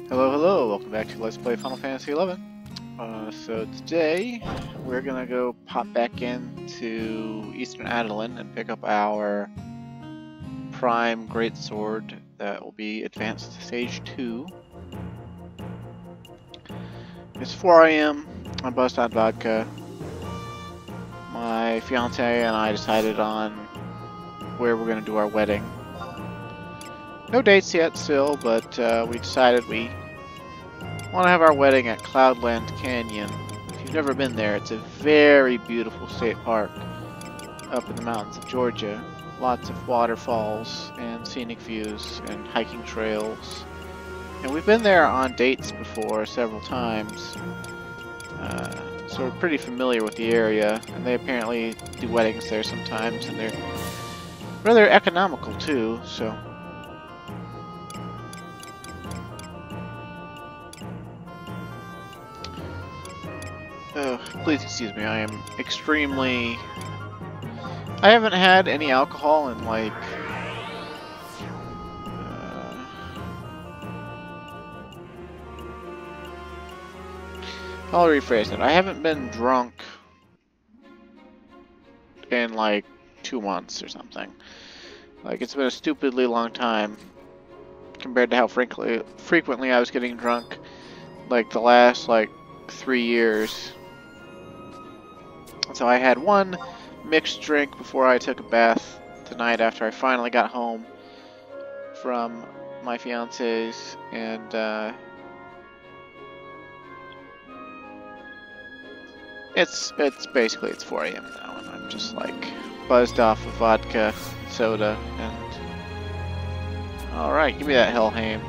Hello, hello, welcome back to Let's Play Final Fantasy XI. So today, we're gonna go pop back into Eastern Adoulin and pick up our Prime Greatsword that will be advanced to Stage 2. It's 4 AM, I bust out vodka. My fiance and I decided on where we're gonna do our wedding. No dates yet still, but we decided we want to have our wedding at Cloudland Canyon. If you've never been there, it's a very beautiful state park up in the mountains of Georgia. Lots of waterfalls and scenic views and hiking trails. And we've been there on dates before several times. So we're pretty familiar with the area, and they apparently do weddings there sometimes, and they're rather economical too, so. Please excuse me, I am extremely... I haven't had any alcohol in like... I'll rephrase it. I haven't been drunk in like 2 months or something. Like, it's been a stupidly long time compared to how frequently I was getting drunk like the last like 3 years. So I had one mixed drink before I took a bath tonight after I finally got home from my fiance's, and it's basically 4 AM now, and I'm just like buzzed off of vodka, soda, and alright, give me that Helheim.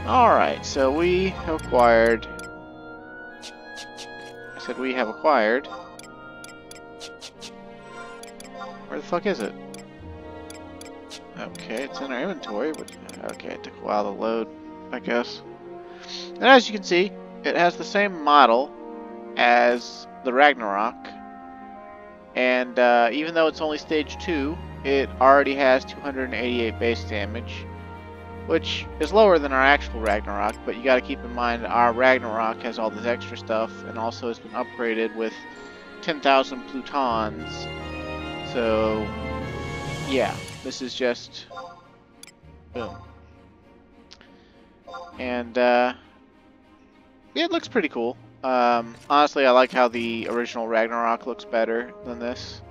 Alright, so we have acquired... I said we have acquired... Where the fuck is it? Okay, it's in our inventory, but... Okay, it took a while to load, I guess. And as you can see, it has the same model as the Ragnarok. And even though it's only Stage 2, it already has 288 base damage, which is lower than our actual Ragnarok, but you gotta keep in mind our Ragnarok has all this extra stuff and also has been upgraded with 10,000 plutons. So, yeah, this is just boom. And it looks pretty cool. Honestly, I like how the original Ragnarok looks better than this.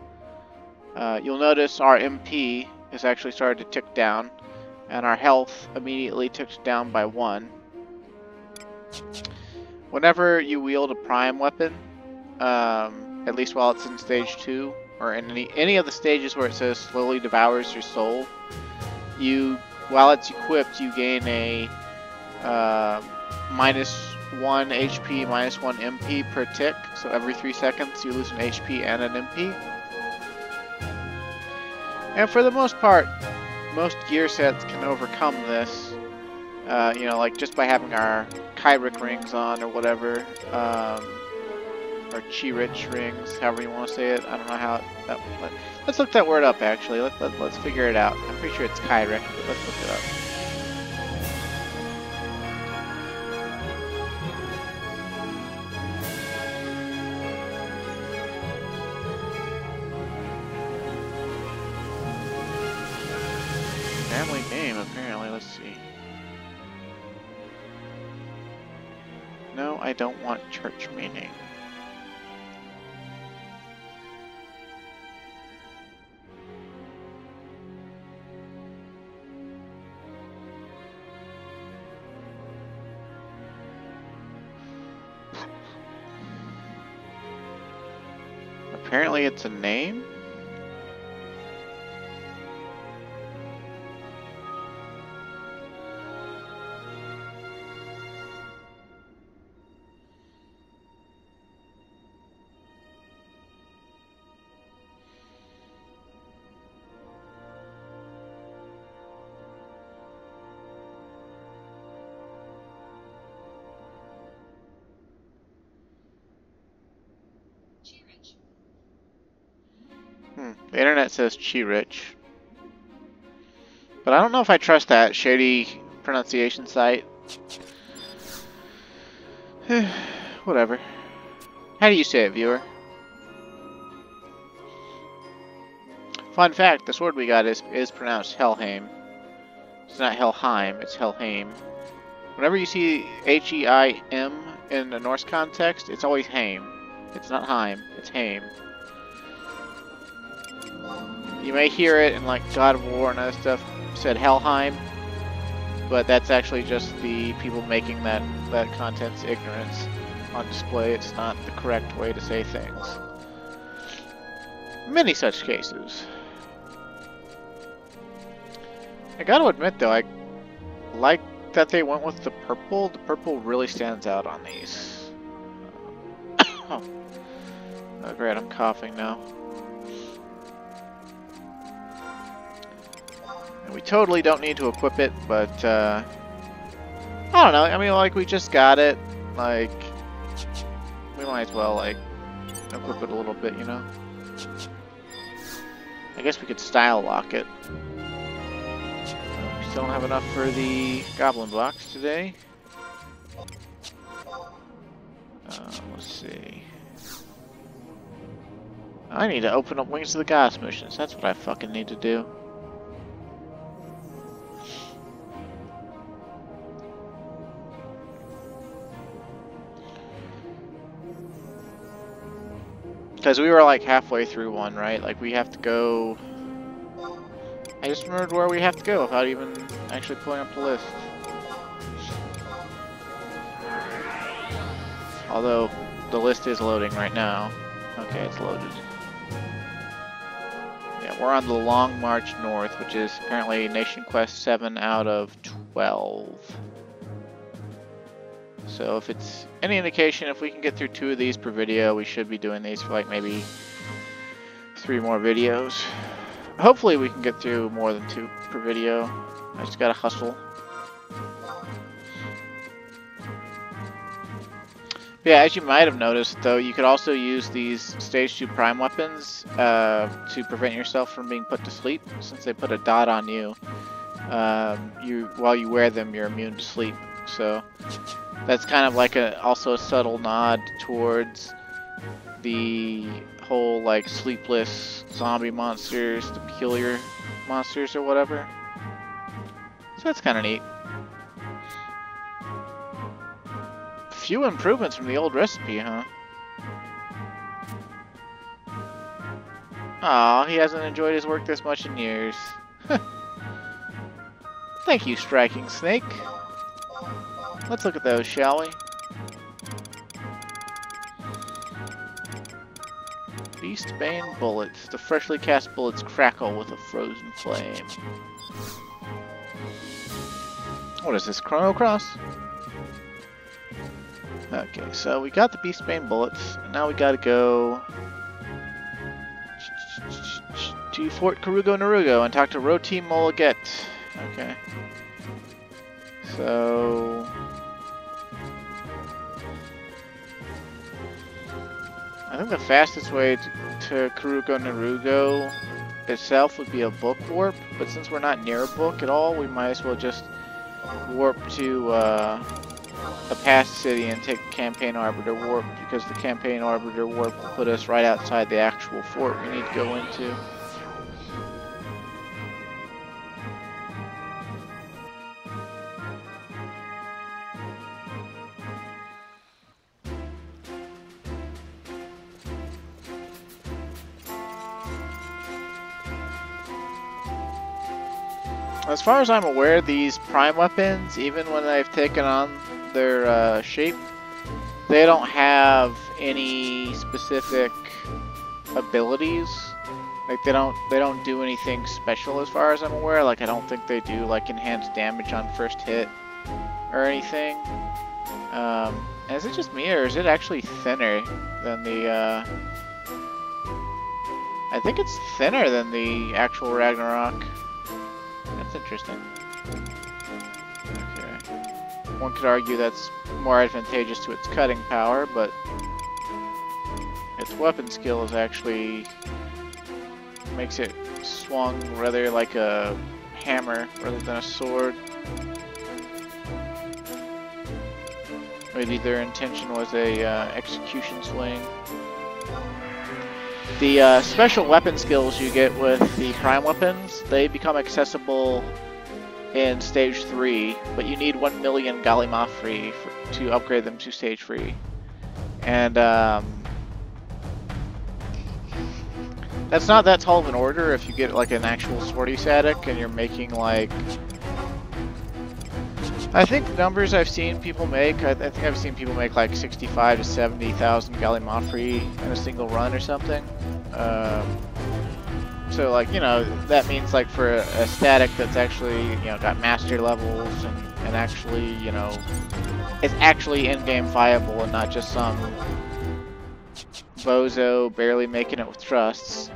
You'll notice our MP has actually started to tick down, and our health immediately ticked down by 1. Whenever you wield a prime weapon, at least while it's in Stage 2, or in any of the stages where it says slowly devours your soul, while it's equipped, you gain a -1 HP, -1 MP per tick, so every 3 seconds you lose an HP and an MP. And for the most part, most gear sets can overcome this, you know, like just by having our Kyric rings on or whatever, or Chirich rings, however you want to say it. I don't know how let's look that word up actually. Let's figure it out. I'm pretty sure it's Kyric, but let's look it up. Family name, apparently. Let's see. No, I don't want church meaning. Apparently it's a name? The internet says Chirich. But I don't know if I trust that shady pronunciation site. Whatever. How do you say it, viewer? Fun fact, the sword we got is pronounced Helheim. It's not Helheim, it's Helheim. Whenever you see H-E-I-M in the Norse context, it's always Heim. It's not Heim, it's Heim. You may hear it in like God of War and other stuff said Helheim, but that's actually just the people making that content's ignorance on display. It's not the correct way to say things. Many such cases. I gotta admit though, I like that they went with the purple. The purple really stands out on these. Oh great, I'm coughing now. And we totally don't need to equip it, but I don't know, I mean, like, we just got it, like, we might as well, like, equip it a little bit, you know? I guess we could style lock it. We still don't have enough for the goblin box today. Let's see. I need to open up Wings of the Gods missions. That's what I fucking need to do. Because we were like halfway through one, right? Like we have to go... I just remembered where we have to go without even actually pulling up the list. Although, the list is loading right now. Okay, it's loaded. Yeah, we're on the Long March North, which is apparently Nation Quest 7 out of 12. So if it's any indication, if we can get through 2 of these per video, we should be doing these for like maybe 3 more videos. Hopefully we can get through more than 2 per video. I just gotta hustle. Yeah, as you might have noticed, though, you could also use these Stage 2 Prime weapons to prevent yourself from being put to sleep, since they put a dot on you. While you wear them, you're immune to sleep. So that's kind of like also a subtle nod towards the whole like sleepless zombie monsters, the peculiar monsters or whatever. So that's kind of neat. Few improvements from the old recipe, huh? Aw, he hasn't enjoyed his work this much in years. Thank you, Striking Snake. Let's look at those, shall we? Beastbane bullets. The freshly cast bullets crackle with a frozen flame. What is this, Chrono Cross? Okay, so we got the Beastbane bullets. Now we gotta go to Fort Karugo Narugo and talk to Rópti Molaget. Okay. So I think the fastest way to Karugo Narugo itself would be a book warp, but since we're not near a book at all, we might as well just warp to a past city and take Campaign Arbiter warp, because the Campaign Arbiter warp will put us right outside the actual fort we need to go into. As far as I'm aware, these prime weapons, even when they've taken on their shape, they don't have any specific abilities. Like they don't do anything special as far as I'm aware. Like I don't think they do like enhanced damage on first hit or anything. Is it just me, or is it actually thinner than the I think it's thinner than the actual Ragnarok. That's interesting. Okay. One could argue that's more advantageous to its cutting power, but its weapon skill is actually makes it swung rather like a hammer rather than a sword. Maybe their intention was a execution swing. The special weapon skills you get with the prime weapons, they become accessible in stage 3, but you need 1 million Gallimafri to upgrade them to stage 3. And that's not that tall of an order if you get like an actual swordy static and you're making like, I think numbers I've seen people make, I think I've seen people make like 65 to 70,000 Gallimafri in a single run or something. So like, you know, that means like for a static that's actually, you know, got master levels and actually, you know, it's actually in-game viable and not just some bozo barely making it with trusts.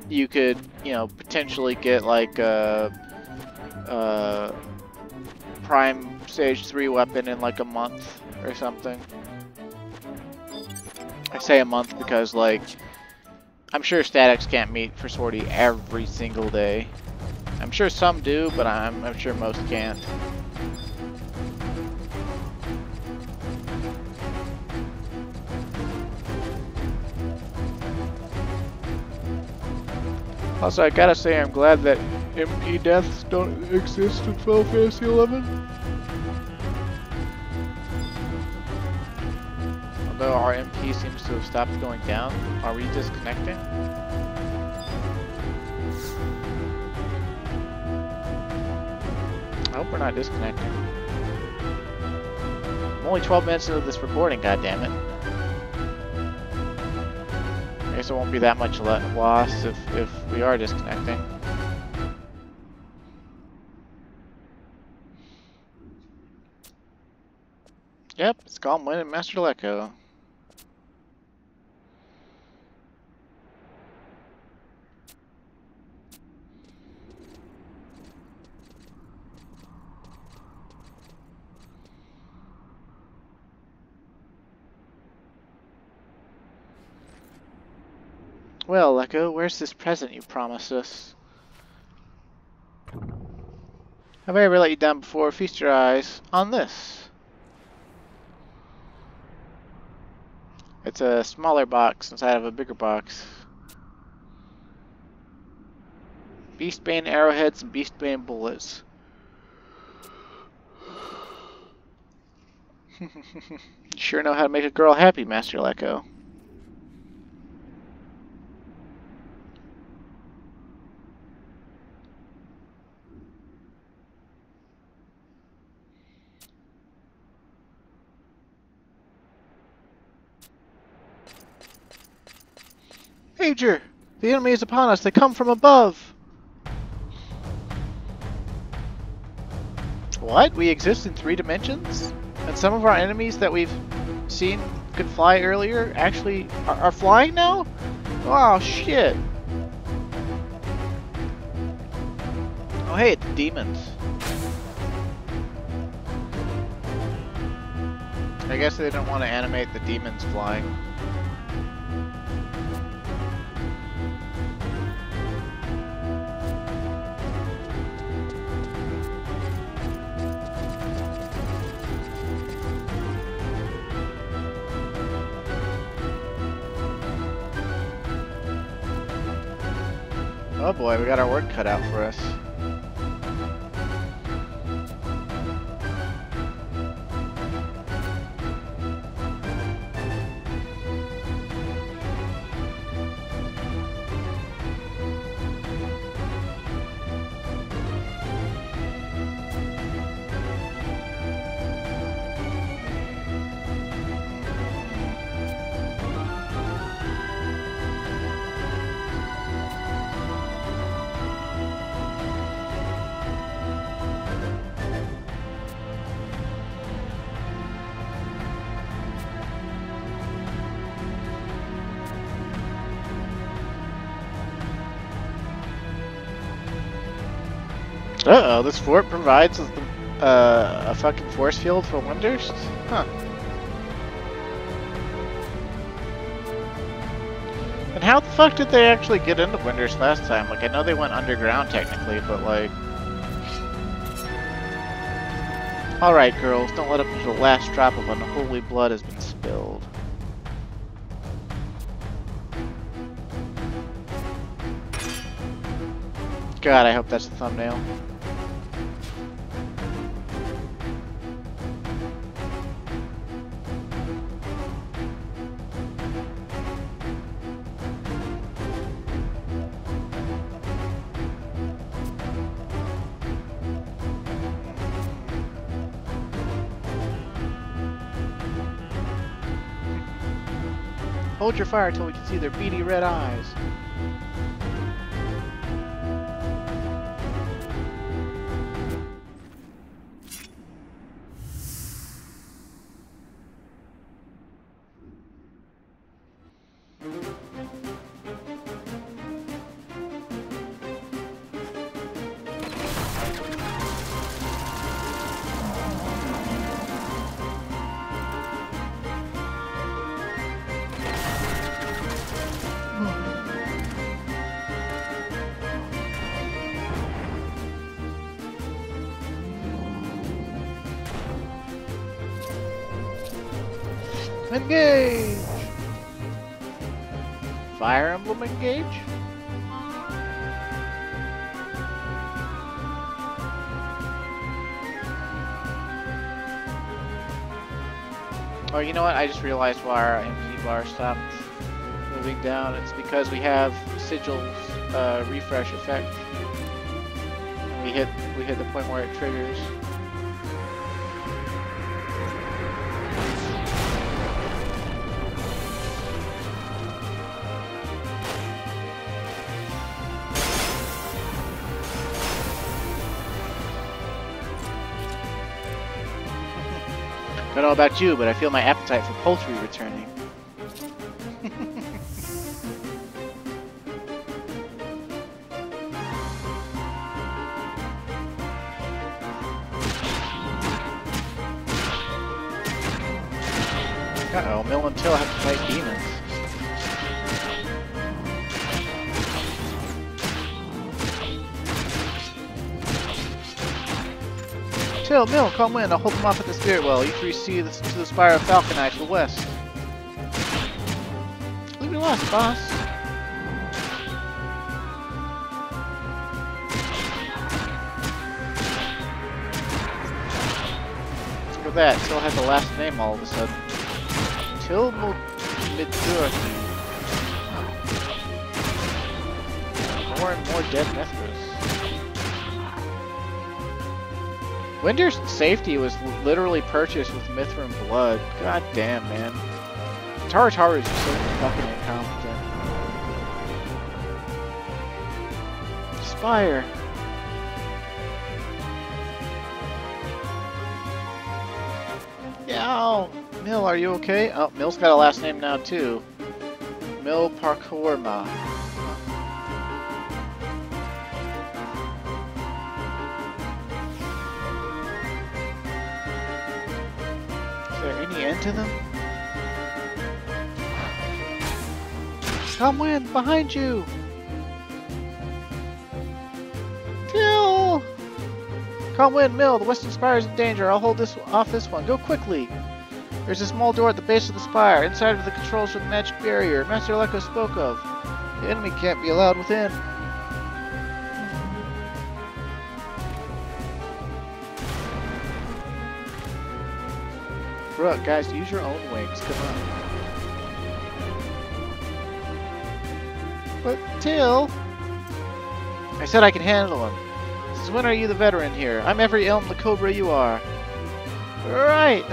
You could, you know, potentially get like a prime stage 3 weapon in like a month or something. I say a month because, like, I'm sure statics can't meet for swordy every single day. I'm sure some do, but I'm sure most can't. Also, I gotta say, I'm glad that MP deaths don't exist in Final Fantasy XI. Although our MP seems to have stopped going down. Are we disconnecting? I hope we're not disconnecting. I'm only 12 minutes into this recording, goddammit. I guess it won't be that much loss if we are disconnecting. Yep, it's Calm Wind and Master Lecco. Well, Lecco, where's this present you promised us? Have I ever let you down before? Feast your eyes on this. It's a smaller box inside of a bigger box. Beastbane arrowheads and beastbane bullets. You sure know how to make a girl happy, Master Lecco. Major! The enemy is upon us! They come from above! What? We exist in 3 dimensions? And some of our enemies that we've seen could fly earlier actually are flying now? Oh shit! Oh hey, it's demons. I guess they don't want to animate the demons flying. Oh boy, we got our work cut out for us. Uh-oh, this fort provides a fucking force field for wonders? Huh. And how the fuck did they actually get into Winders last time? Like, I know they went underground technically, but like... Alright, girls, don't let up until the last drop of unholy blood has been spilled. God, I hope that's the thumbnail. Hold your fire till we can see their beady red eyes. Engage! Fire Emblem engage? Oh, you know what? I just realized why our MP bar stopped moving down. It's because we have Sigil's refresh effect. And we hit the point where it triggers. I don't know about you, but I feel my appetite for poultry returning. Uh-oh, Mill and Till have to fight demons. Till, Mill, come in. I'll hold them off at the spirit well. You three see to the spire of Falconite to the west. Leave me lost, boss. Look at that. Till has the last name all of a sudden. Till Midurki. More and more dead Mithras. Winter's safety was literally purchased with Mithrin blood. God damn, man. Tartarus is so fucking incompetent. Spire. Yow! Mill, are you okay? Oh, Mill's got a last name now, too. Mill Parkourma. Is there any end to them? Come in, behind you! Till! Come in, Mill, the western spire is in danger. I'll hold this off this one. Go quickly! There's a small door at the base of the spire. Inside of the controls for the magic barrier Master Lecco spoke of. The enemy can't be allowed within. Bruh, guys, use your own wings. Come on. But Till, I said I can handle him. Since when are you the veteran here? I'm every elm the cobra you are. Right,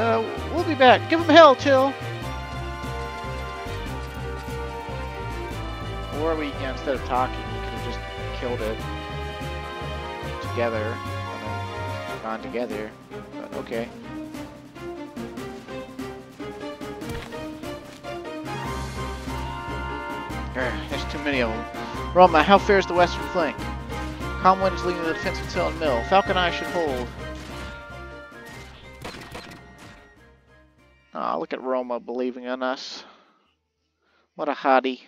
we'll be back. Give him hell, Till. Or we, instead of talking, we could have just killed it together and then gone together. But okay. There's too many of them. Roma, how fares the western flank? Comwind is leading the defense of Till and Mill. Falcon Eye should hold. Aw, look at Roma believing in us. What a hottie.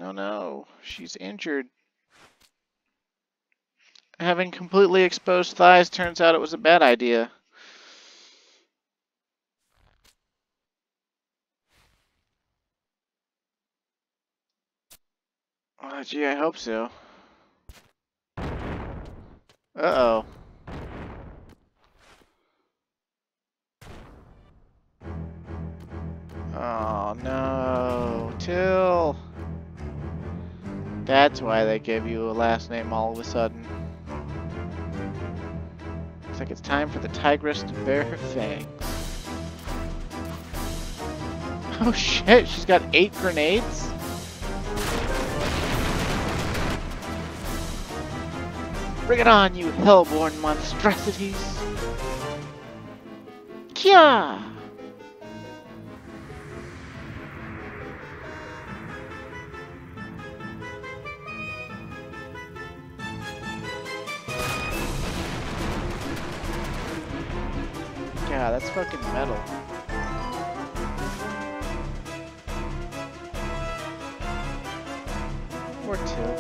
Oh no, she's injured. Having completely exposed thighs turns out it was a bad idea. Oh, gee, I hope so. Uh-oh. Oh, no. Til. That's why they give you a last name all of a sudden. Looks like it's time for the tigress to bare her fangs. Oh shit, she's got 8 grenades? Bring it on, you hellborn monstrosities! Kya! Yeah, that's fucking metal. Or Til.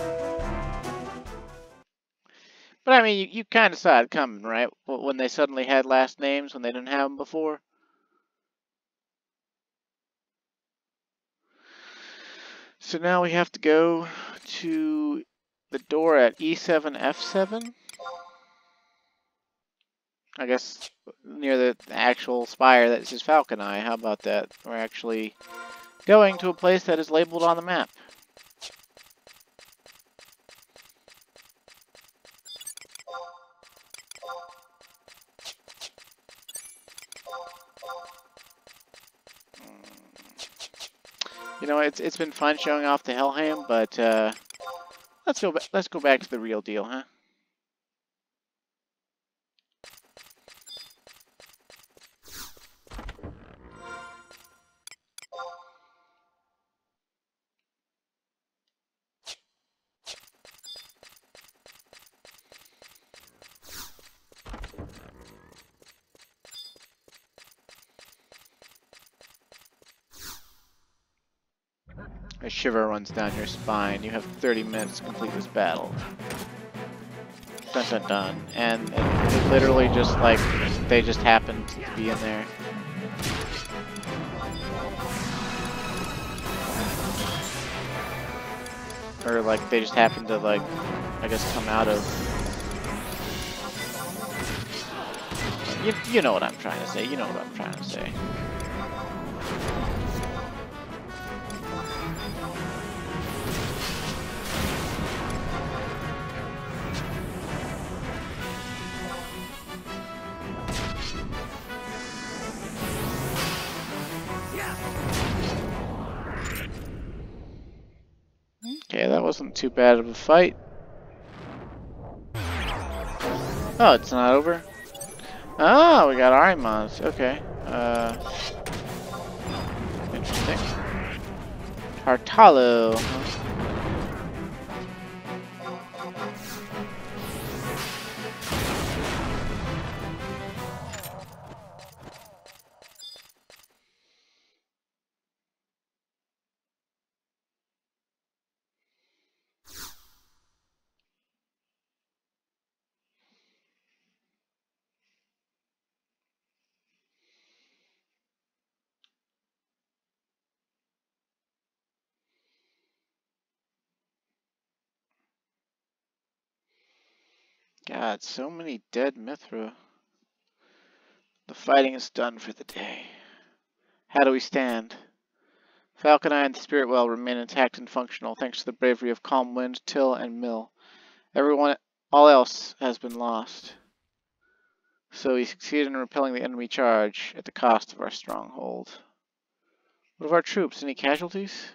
But I mean, you kind of saw it coming, right? When they suddenly had last names when they didn't have them before. So now we have to go to the door at E7, F7. I guess near the actual spire that says Falcon Eye. How about that? We're actually going to a place that is labeled on the map. You know, it's been fun showing off the Helheim, but let's go back to the real deal, huh? A shiver runs down your spine. You have 30 minutes to complete this battle. Dun dun dun. And it literally just like, they just happened to be in there. Or like, they just happened to like, I guess come out of... You know what I'm trying to say. You know what I'm trying to say. Okay, that wasn't too bad of a fight. Oh, it's not over? Oh, we got Arimons. Okay. Interesting. Tartalo. God, so many dead Mithra. The fighting is done for the day. How do we stand? Falcon Eye and the Spirit Well remain intact and functional thanks to the bravery of Calm Wind, Til, and Mill. All else has been lost. So we succeeded in repelling the enemy charge at the cost of our stronghold. What of our troops? Any casualties?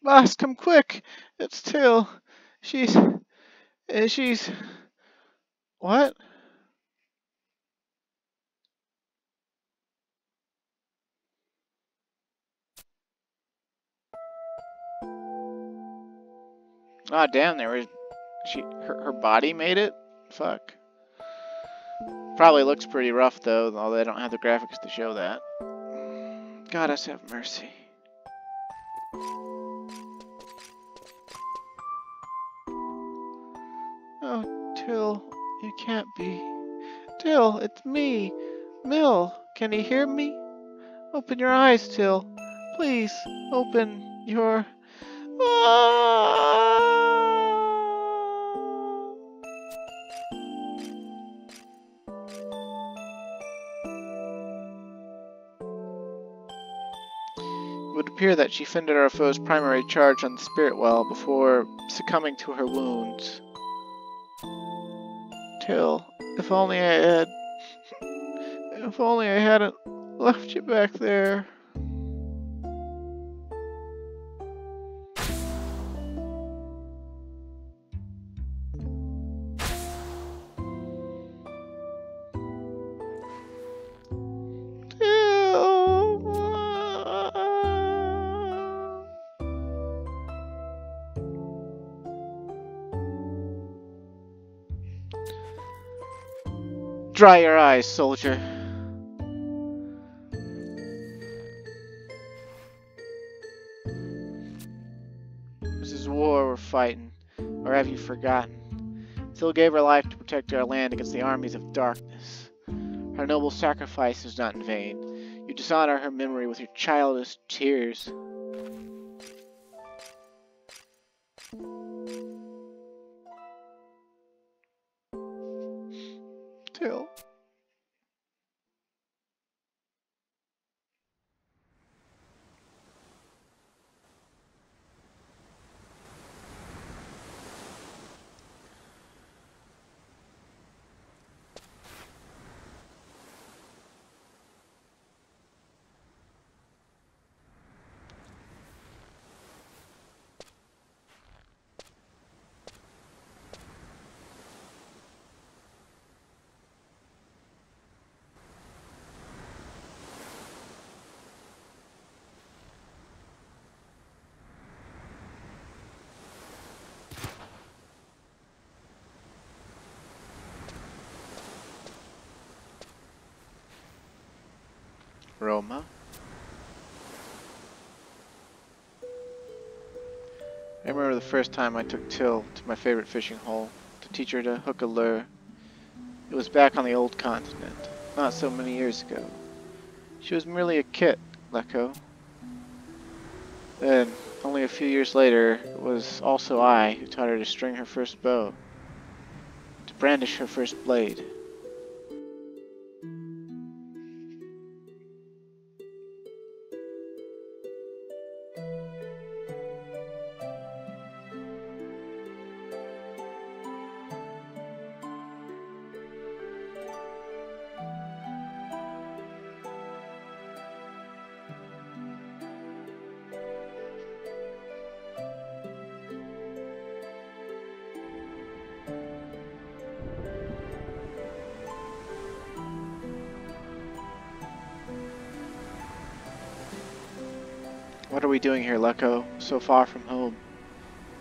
Boss, come quick! It's Til. She's... What? Ah, damn, her body made it? Fuck. Probably looks pretty rough, though, although they don't have the graphics to show that. Goddess have mercy. You can't be. Til, it's me. Mill, can you hear me? Open your eyes, Til. Please, open your... It would appear that she fended our foe's primary charge on the spirit well before succumbing to her wounds. Til, if only I hadn't left you back there. Dry your eyes, soldier. This is war we're fighting, or have you forgotten? Til gave her life to protect our land against the armies of darkness. Her noble sacrifice is not in vain. You dishonor her memory with your childish tears. Til. Roma. I remember the first time I took Til to my favorite fishing hole to teach her to hook a lure. It was back on the old continent, not so many years ago. She was merely a kit, Lecco. Then, only a few years later, it was also I who taught her to string her first bow, to brandish her first blade. What are we doing here, Lecco? So far from home.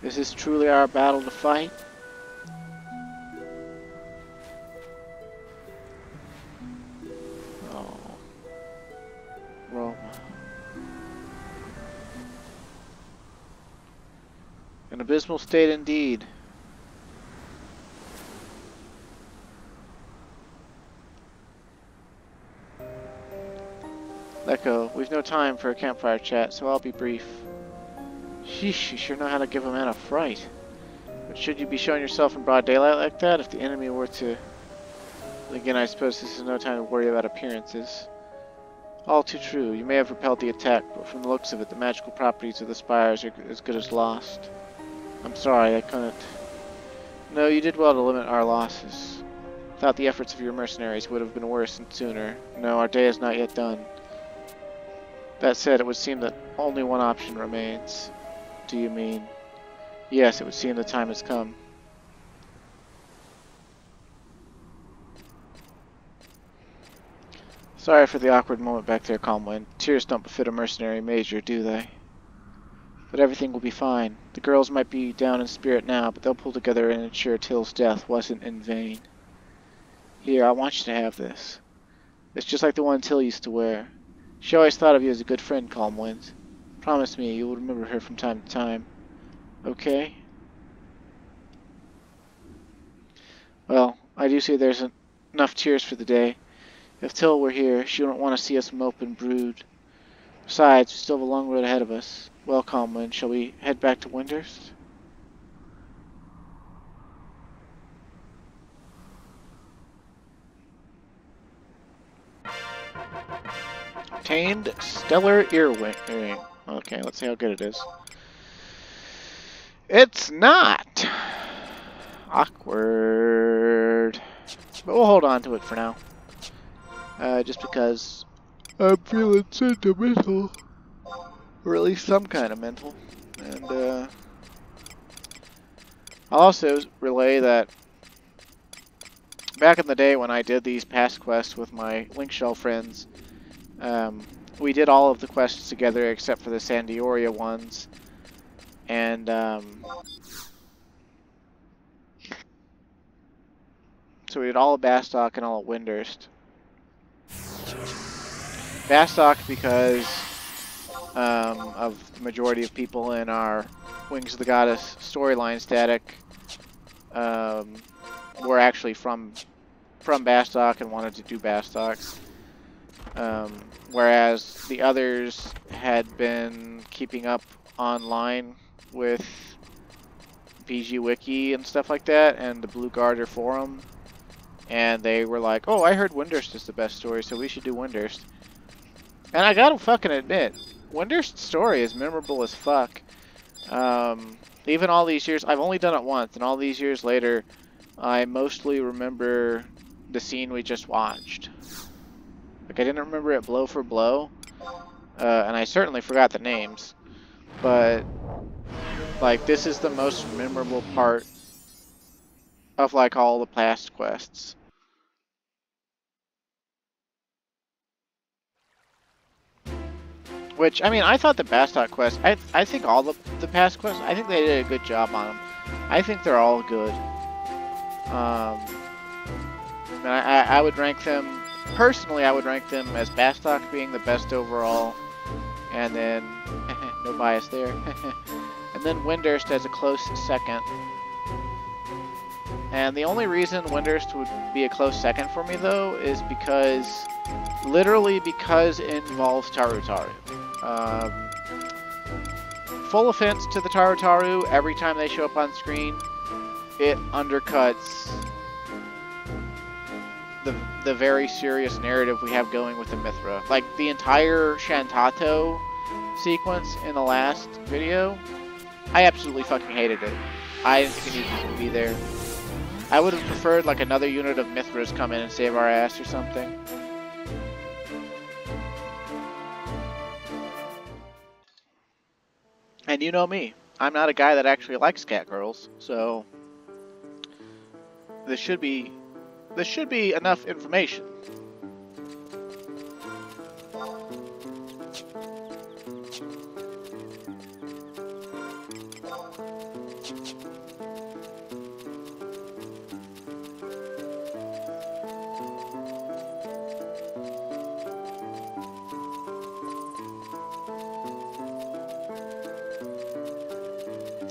Is this truly our battle to fight? Oh. Roma. An abysmal state indeed. Lecco, we've no time for a campfire chat, so I'll be brief. Sheesh, you sure know how to give a man a fright. But should you be showing yourself in broad daylight like that if the enemy were to... Again, I suppose this is no time to worry about appearances. All too true, you may have repelled the attack, but from the looks of it, the magical properties of the spires are as good as lost. I'm sorry, I couldn't... No, you did well to limit our losses. Without the efforts of your mercenaries, would have been worse and sooner. No, our day is not yet done. That said, it would seem that only one option remains. Do you mean? Yes, it would seem the time has come. Sorry for the awkward moment back there, Calmwind. Tears don't befit a mercenary major, do they? But everything will be fine. The girls might be down in spirit now, but they'll pull together and ensure Til's death wasn't in vain. Here, I want you to have this. It's just like the one Til used to wear. She always thought of you as a good friend, Calmwind. Promise me you will remember her from time to time. Okay? Well, I do see there's enough cheers for the day. If Til were here, she wouldn't want to see us mope and brood. Besides, we still have a long road ahead of us. Well, Calmwind, shall we head back to Windurst? Obtained stellar earring. Okay, let's see how good it is. It's not! Awkward. But we'll hold on to it for now. Just because I'm feeling sentimental. Or at least some kind of mental. And, I'll also relay that back in the day when I did these past quests with my Link Shell friends, we did all of the quests together except for the Sandioria ones. And, so we did all of Bastok and all of Windurst. Bastok because of the majority of people in our Wings of the Goddess storyline static were actually from Bastok and wanted to do Bastok. Whereas the others had been keeping up online with BG Wiki and stuff like that, and the Blue Garter forum, and they were like, "Oh, I heard Windurst is the best story, so we should do Windurst." And I gotta fucking admit, Windurst's story is memorable as fuck. Even all these years, I've only done it once, and all these years later, I mostly remember the scene we just watched. Like, I didn't remember it blow for blow, and I certainly forgot the names, but, like, this is the most memorable part of, like, all the past quests. Which, I mean, I thought the Bastok quest, I think all the past quests, I think they did a good job on them. I think they're all good. And I would rank them, personally, I would rank them as Bastok being the best overall, and then, no bias there, and then Windurst as a close second. And the only reason Windurst would be a close second for me, though, is because, literally because it involves Tarutaru. Full offense to the Tarutaru, every time they show up on screen, it undercuts the very serious narrative we have going with the Mithra. Like, the entire Shantato sequence in the last video, I absolutely fucking hated it. I didn't think it needed to be there. I would have preferred, like, another unit of Mithras come in and save our ass or something. And you know me, I'm not a guy that actually likes cat girls, so this should be enough information.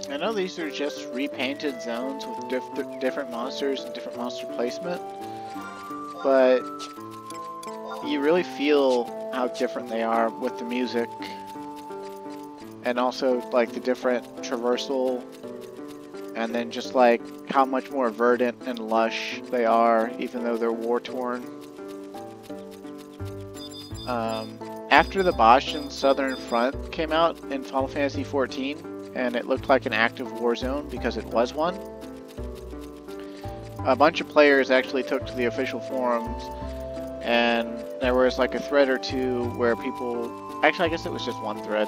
I know these are just repainted zones with different monsters and different monster placement, but you really feel how different they are with the music, and also like the different traversal, and then just like how much more verdant and lush they are, even though they're war-torn. After the Bashan Southern Front came out in Final Fantasy XIV, and it looked like an active war zone because it was one, a bunch of players actually took to the official forums, and there was like a thread or two where people, actually I guess it was just one thread,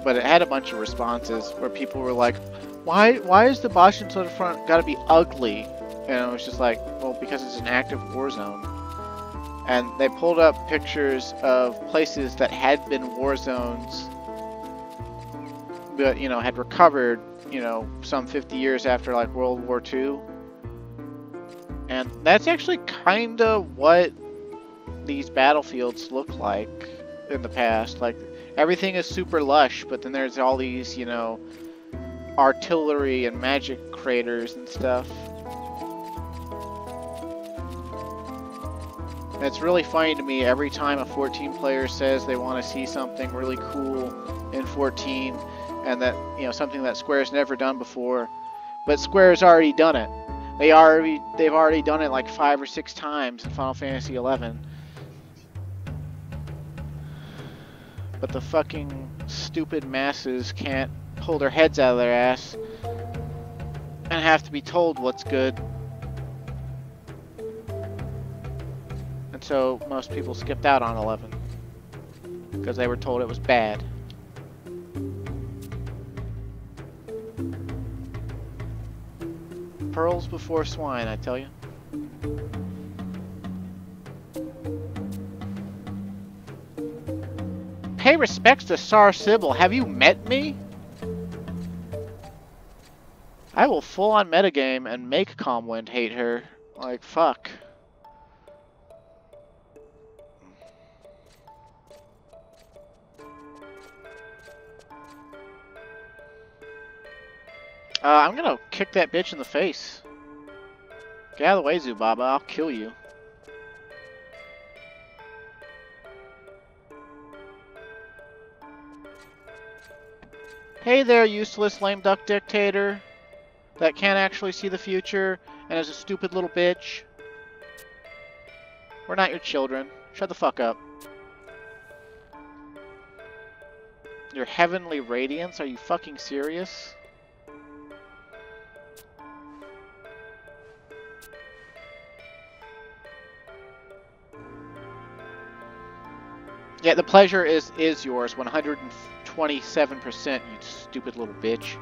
but it had a bunch of responses where people were like, why is the Bashan Southern Front gotta be ugly? And it was just like, well, because it's an active war zone. And they pulled up pictures of places that had been war zones, but, you know, had recovered, you know, some 50 years after, like, World War II. And that's actually kind of what these battlefields look like in the past. Like, everything is super lush, but then there's all these, you know, artillery and magic craters and stuff. And it's really funny to me every time a 14 player says they want to see something really cool in 14, and that, you know, something that Square's never done before, but Square's already done it. They've already done it like 5 or 6 times in Final Fantasy XI. But the fucking stupid masses can't pull their heads out of their ass and have to be told what's good. And so most people skipped out on 11 because they were told it was bad. Pearls before swine, I tell you. Pay respects to Sar Sybil. Have you met me? I will full on metagame and make Calmwind hate her. Like, fuck. I'm gonna kick that bitch in the face. Get out of the way, Zubaba. I'll kill you. Hey there, useless lame duck dictator that can't actually see the future and is a stupid little bitch. We're not your children. Shut the fuck up. Your heavenly radiance? Are you fucking serious? Yeah, the pleasure is yours, 127%, you stupid little bitch.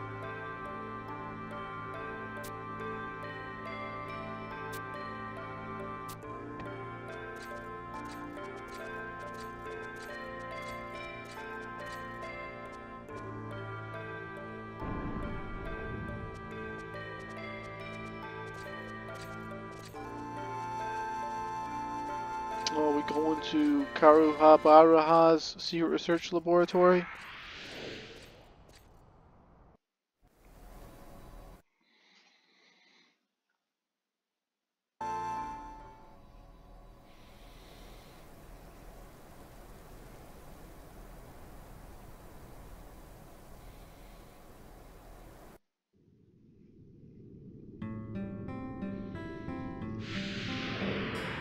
Are we going to Karuhabaraha's secret research laboratory?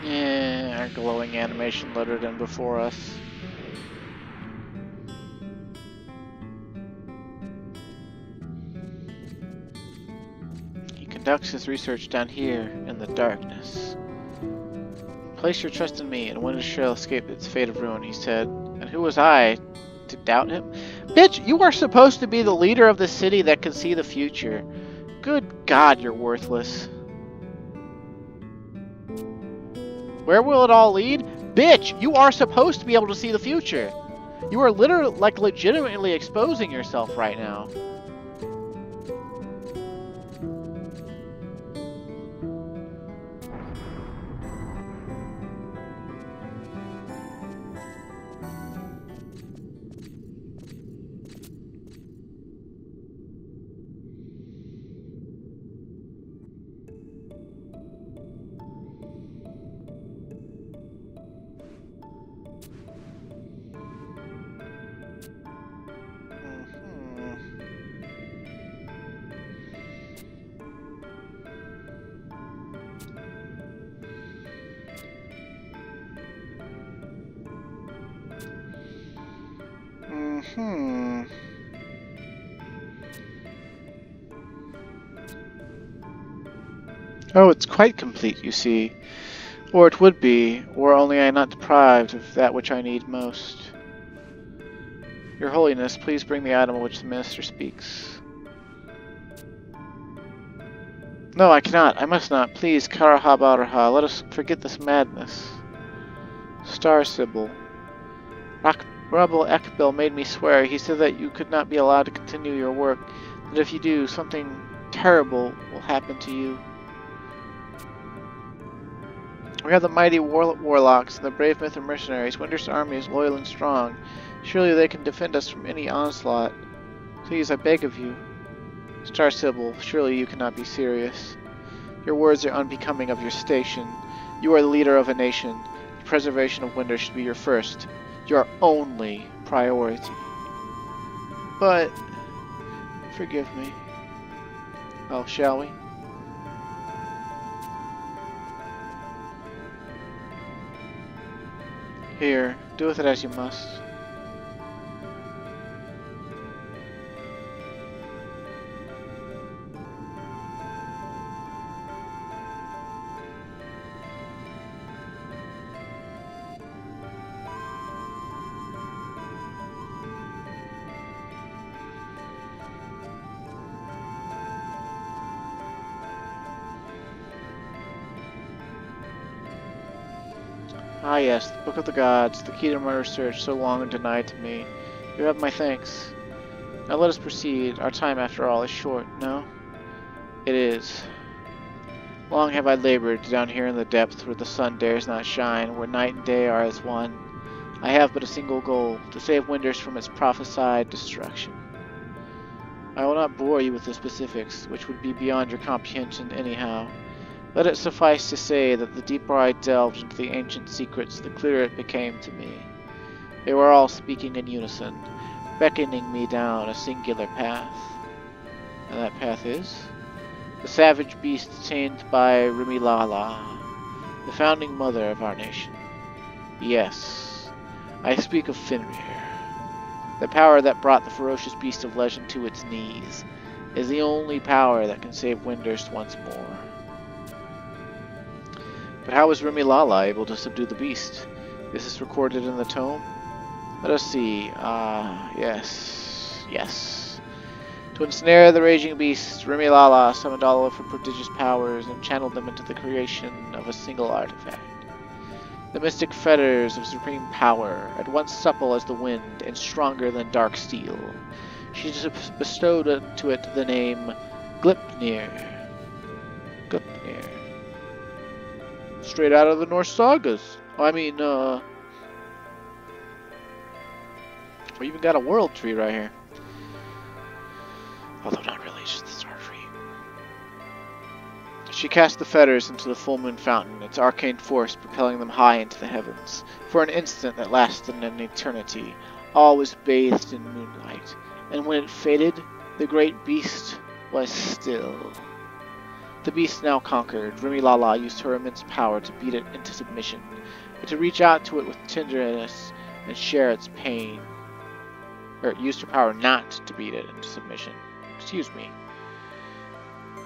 Yeah, our glowing animation loaded in before us. He conducts his research down here in the darkness. Place your trust in me, and one shall escape its fate of ruin, he said. And who was I to doubt him? Bitch, you are supposed to be the leader of the city that can see the future. Good God, you're worthless. Where will it all lead? Bitch, you are supposed to be able to see the future. You are literally, like, legitimately exposing yourself right now. Oh, it's quite complete, you see. Or it would be, were only I not deprived of that which I need most. Your Holiness, please bring the item of which the minister speaks. No, I cannot. I must not. Please, Karaha, let us forget this madness. Star Sybil. Rebel Ekbil made me swear. He said that you could not be allowed to continue your work. That if you do, something terrible will happen to you. We have the mighty warlocks and the brave myth of mercenaries. Winter's army is loyal and strong. Surely they can defend us from any onslaught. Please, I beg of you. Star Sybil, surely you cannot be serious. Your words are unbecoming of your station. You are the leader of a nation. preservation of winter should be your first, your only priority. But, forgive me. Well, shall we? Here, do with it as you must. Ah yes, the Book of the Gods, the key to my research so long denied to me. You have my thanks. Now let us proceed. Our time, after all, is short, no? It is. Long have I labored down here in the depths where the sun dares not shine, where night and day are as one. I have but a single goal, to save Winders from its prophesied destruction. I will not bore you with the specifics, which would be beyond your comprehension anyhow. Let it suffice to say that the deeper I delved into the ancient secrets, the clearer it became to me. They were all speaking in unison, beckoning me down a singular path. And that path is? The savage beast tamed by Rimilala, the founding mother of our nation. Yes, I speak of Fenrir. The power that brought the ferocious beast of legend to its knees is the only power that can save Windurst once more. But how was Rimilala able to subdue the beast? Is this recorded in the tome? Let us see. Yes. To ensnare the raging beast, Rimilala summoned all of her prodigious powers and channeled them into the creation of a single artifact. The mystic fetters of supreme power, at once supple as the wind and stronger than dark steel. She bestowed to it the name Gleipnir. Straight out of the Norse sagas. We even got a world tree right here. Although not really, it's just the star tree. She cast the fetters into the full moon fountain, its arcane force propelling them high into the heavens. For an instant that lasted an eternity, all was bathed in moonlight, and when it faded, the great beast was still. The beast now conquered, Rimilala used her immense power to beat it into submission, but to reach out to it with tenderness and share its pain. Used her power not to beat it into submission. Excuse me.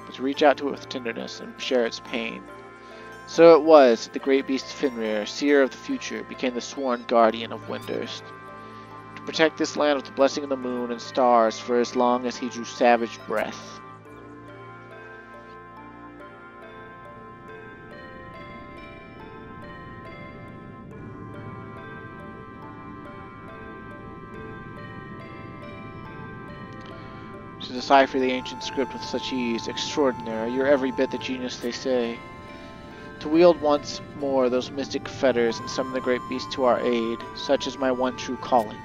But to reach out to it with tenderness and share its pain. So it was that the great beast Fenrir, seer of the future, became the sworn guardian of Windurst. To protect this land with the blessing of the moon and stars for as long as he drew savage breath. To decipher the ancient script with such ease, extraordinary, you're every bit the genius they say. To wield once more those mystic fetters and summon the great beast to our aid, such is my one true calling.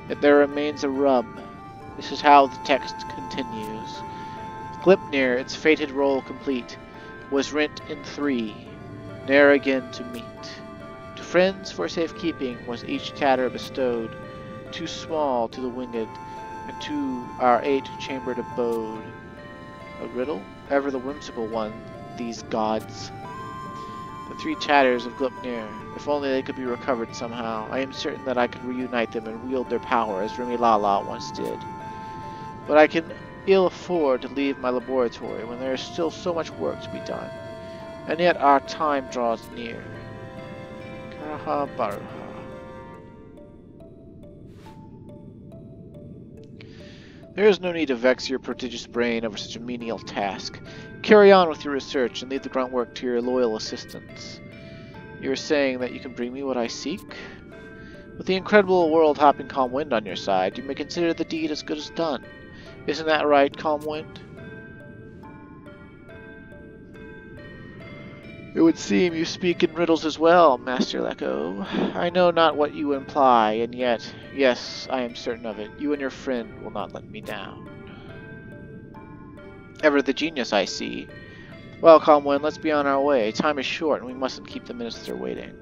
Yet there remains a rub. This is how the text continues. Gleipnir, its fated role complete, was rent in three, ne'er again to meet. To friends for safekeeping was each tatter bestowed, too small to the winged, and to our 8-chambered abode. A riddle? Ever the whimsical one, these gods. The 3 tatters of Gleipnir, if only they could be recovered somehow, I am certain that I could reunite them and wield their power as Rimilala once did. But I can ill afford to leave my laboratory when there is still so much work to be done, and yet our time draws near. Karaha Baruha. There is no need to vex your prodigious brain over such a menial task. Carry on with your research and leave the grunt work to your loyal assistants. You are saying that you can bring me what I seek? With the incredible world-hopping Calm Wind on your side, you may consider the deed as good as done. Isn't that right, Calm Wind? It would seem you speak in riddles as well, Master Lecco. I know not what you imply, and yet, yes, I am certain of it. You and your friend will not let me down. Ever the genius, I see. Well, Calm Wind, let's be on our way. Time is short, and we mustn't keep the minister waiting.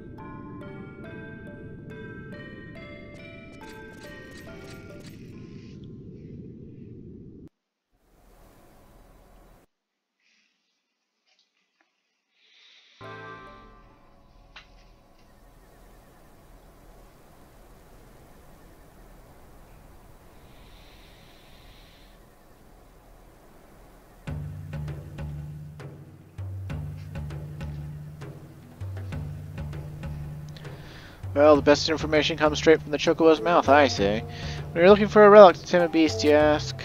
Well, the best information comes straight from the chocobo's mouth, I say. When you're looking for a relic to tame a beast, you ask.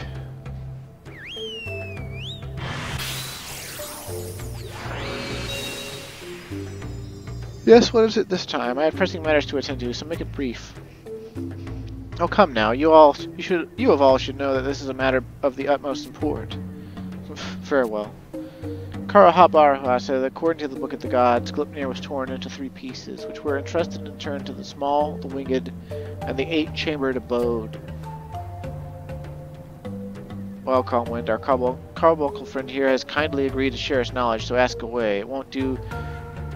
Yes, what is it this time? I have pressing matters to attend to, so make it brief. Oh, come now. You of all should know that this is a matter of the utmost import. Very well. Karahabarha said that according to the Book of the Gods, Gleipnir was torn into 3 pieces, which were entrusted in turn to the small, the winged, and the 8-chambered abode. Well, Calmwind, our carbuncle friend here has kindly agreed to share his knowledge, so ask away. It won't do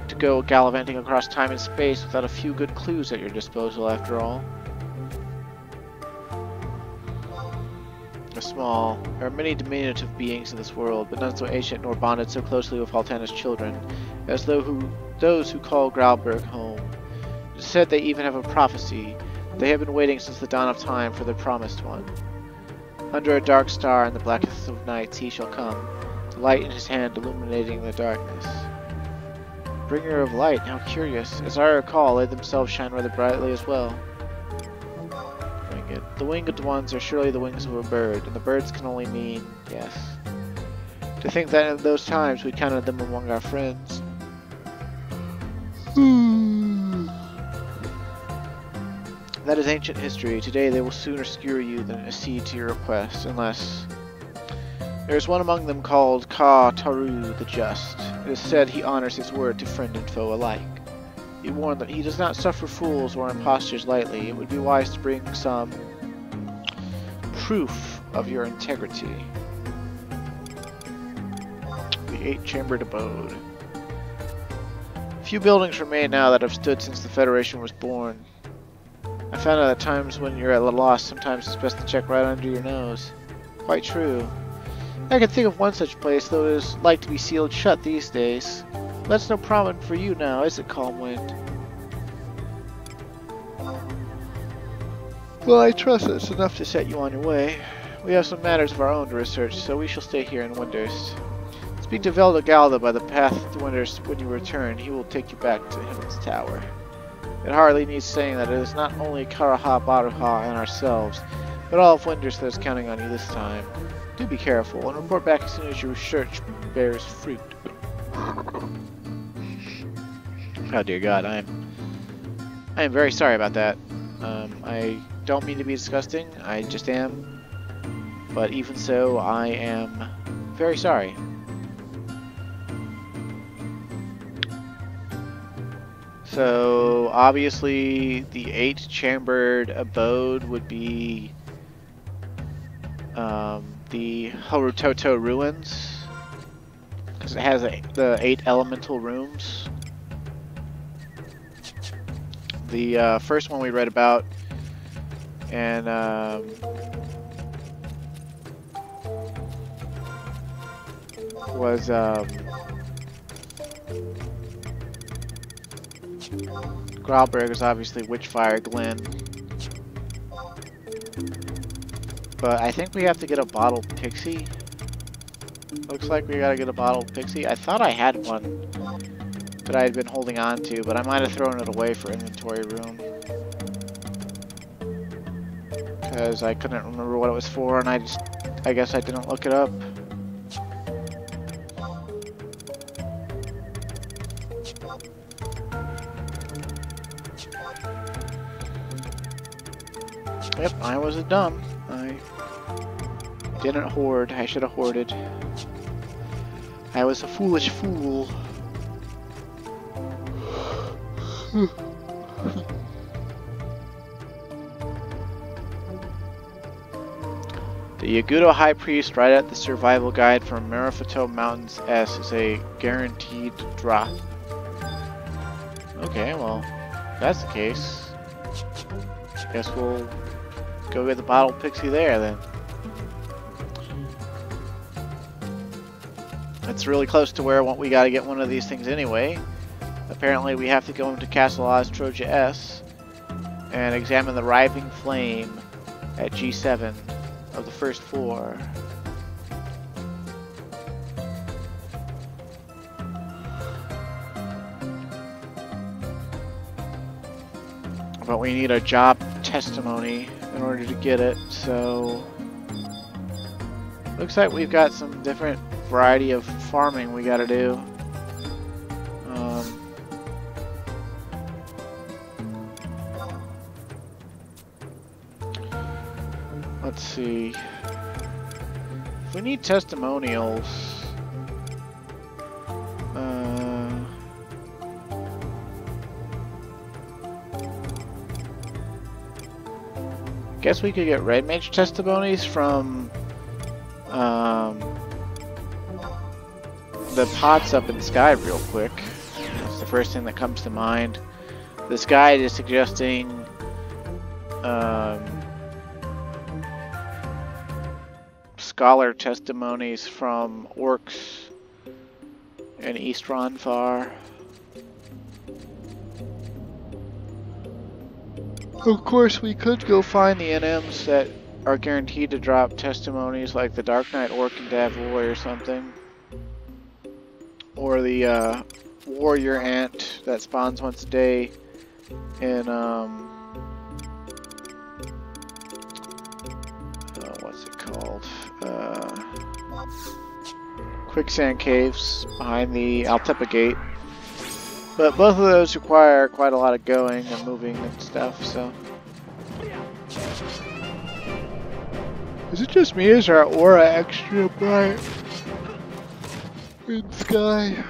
to go gallivanting across time and space without a few good clues at your disposal, after all. There are many diminutive beings in this world, but none so ancient nor bonded so closely with Haltana's children as those who call Grauberg home. It is said they even have a prophecy. They have been waiting since the dawn of time for their promised one. Under a dark star in the blackest of nights he shall come, the light in his hand illuminating the darkness. Bringer of light, how curious. As I recall, they themselves shine rather brightly as well. The winged ones are surely the wings of a bird, and the birds can only mean, yes. To think that in those times we counted them among our friends. That is ancient history. Today they will sooner skewer you than accede to your request, unless... There is one among them called Ka-Taru the Just. It is said he honors his word to friend and foe alike. He warned that he does not suffer fools or impostors lightly. It would be wise to bring some proof of your integrity. The 8-chambered abode. Few buildings remain now that have stood since the Federation was born. I found out at times when you're at a loss, sometimes it's best to check right under your nose. Quite true. I can think of one such place, though it is like to be sealed shut these days. That's no problem for you now, is it, Calmwind? Well, I trust that it's enough to set you on your way. We have some matters of our own to research, so we shall stay here in Winders. Speak to Velda Galda by the path to Winders when you return. He will take you back to Heaven's Tower. It hardly needs saying that it is not only Karaha, Baruha, and ourselves, but all of Winders that is counting on you this time. Do be careful, and report back as soon as your research bears fruit. Oh dear God, I am very sorry about that. I don't mean to be disgusting, I just am. But even so, I am very sorry. So, obviously, the 8-chambered abode would be the Harutoto ruins, because it has the 8 elemental rooms. The first one we read about, and was Grauberg is obviously Witchfire Glen, but I think we have to get a bottled pixie. Looks like we gotta get a bottled pixie. I thought I had one that I had been holding on to, but I might have thrown it away for inventory room, because I couldn't remember what it was for, and I guess I didn't look it up. Yep, I was a dumb. I didn't hoard. I should have hoarded. I was a foolish fool. The Yagudo High Priest right at the survival guide from Marafuto Mountains S is a guaranteed drop. Okay, well, if that's the case, guess we'll go get the bottled pixie there then. It's really close to where we gotta get one of these things anyway. Apparently we have to go into Castle Ostroja S and examine the Riving Flame at G7 of the first floor. But we need a job testimony in order to get it, so... Looks like we've got some different variety of farming we gotta do. Let's see. If we need testimonials, guess we could get red mage testimonies from the pots up in the sky real quick. That's the first thing that comes to mind. This guide is suggesting scholar testimonies from orcs in East Ronfar. Of course, we could go find the NMs that are guaranteed to drop testimonies, like the Dark Knight Orc and Davoy or something. Or the warrior ant that spawns once a day in what's it called? Quicksand caves behind the Altepa gate. But both of those require quite a lot of going and moving and stuff, so. Is it just me? Is our aura extra bright in the sky?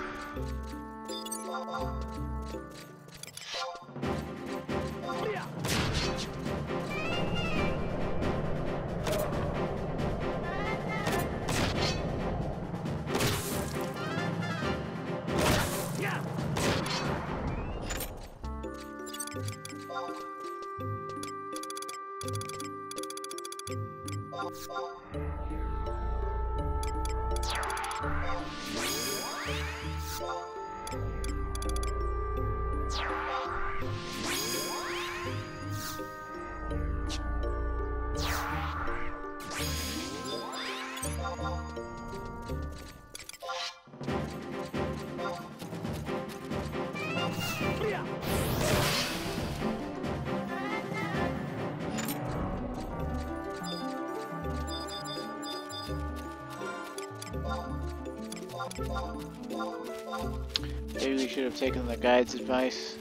Maybe we should have taken the guide's advice.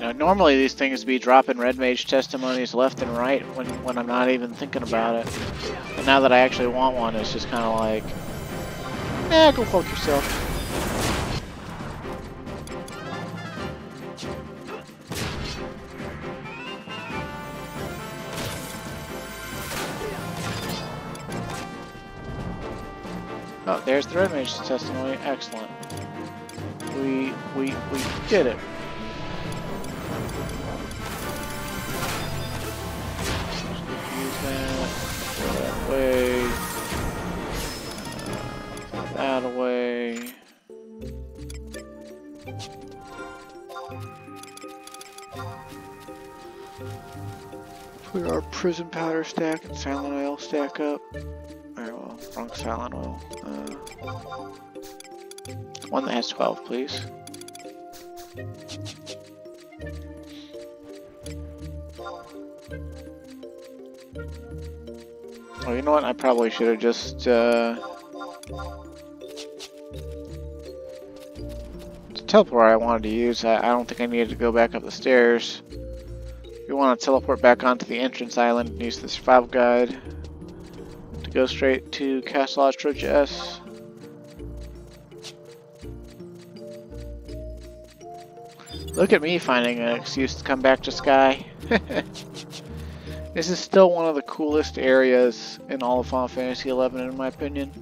Now, normally these things be dropping red mage testimonies left and right when I'm not even thinking about it. But now that I actually want one, it's just kind of like, nah, go fuck yourself. Oh, there's the red mage testimony. Excellent. We did it. That way, that away. Put our prison powder stack and silent oil stack up. Alright, well, wrong silent oil. One that has 12, please. Oh, you know what? I probably should have just the teleport I wanted to use. I don't think I needed to go back up the stairs. We want to teleport back onto the entrance island and use the survival guide to go straight to Castle Ostrich S. Look at me finding an excuse to come back to Sky. This is still one of the coolest areas in all of Final Fantasy XI, in my opinion.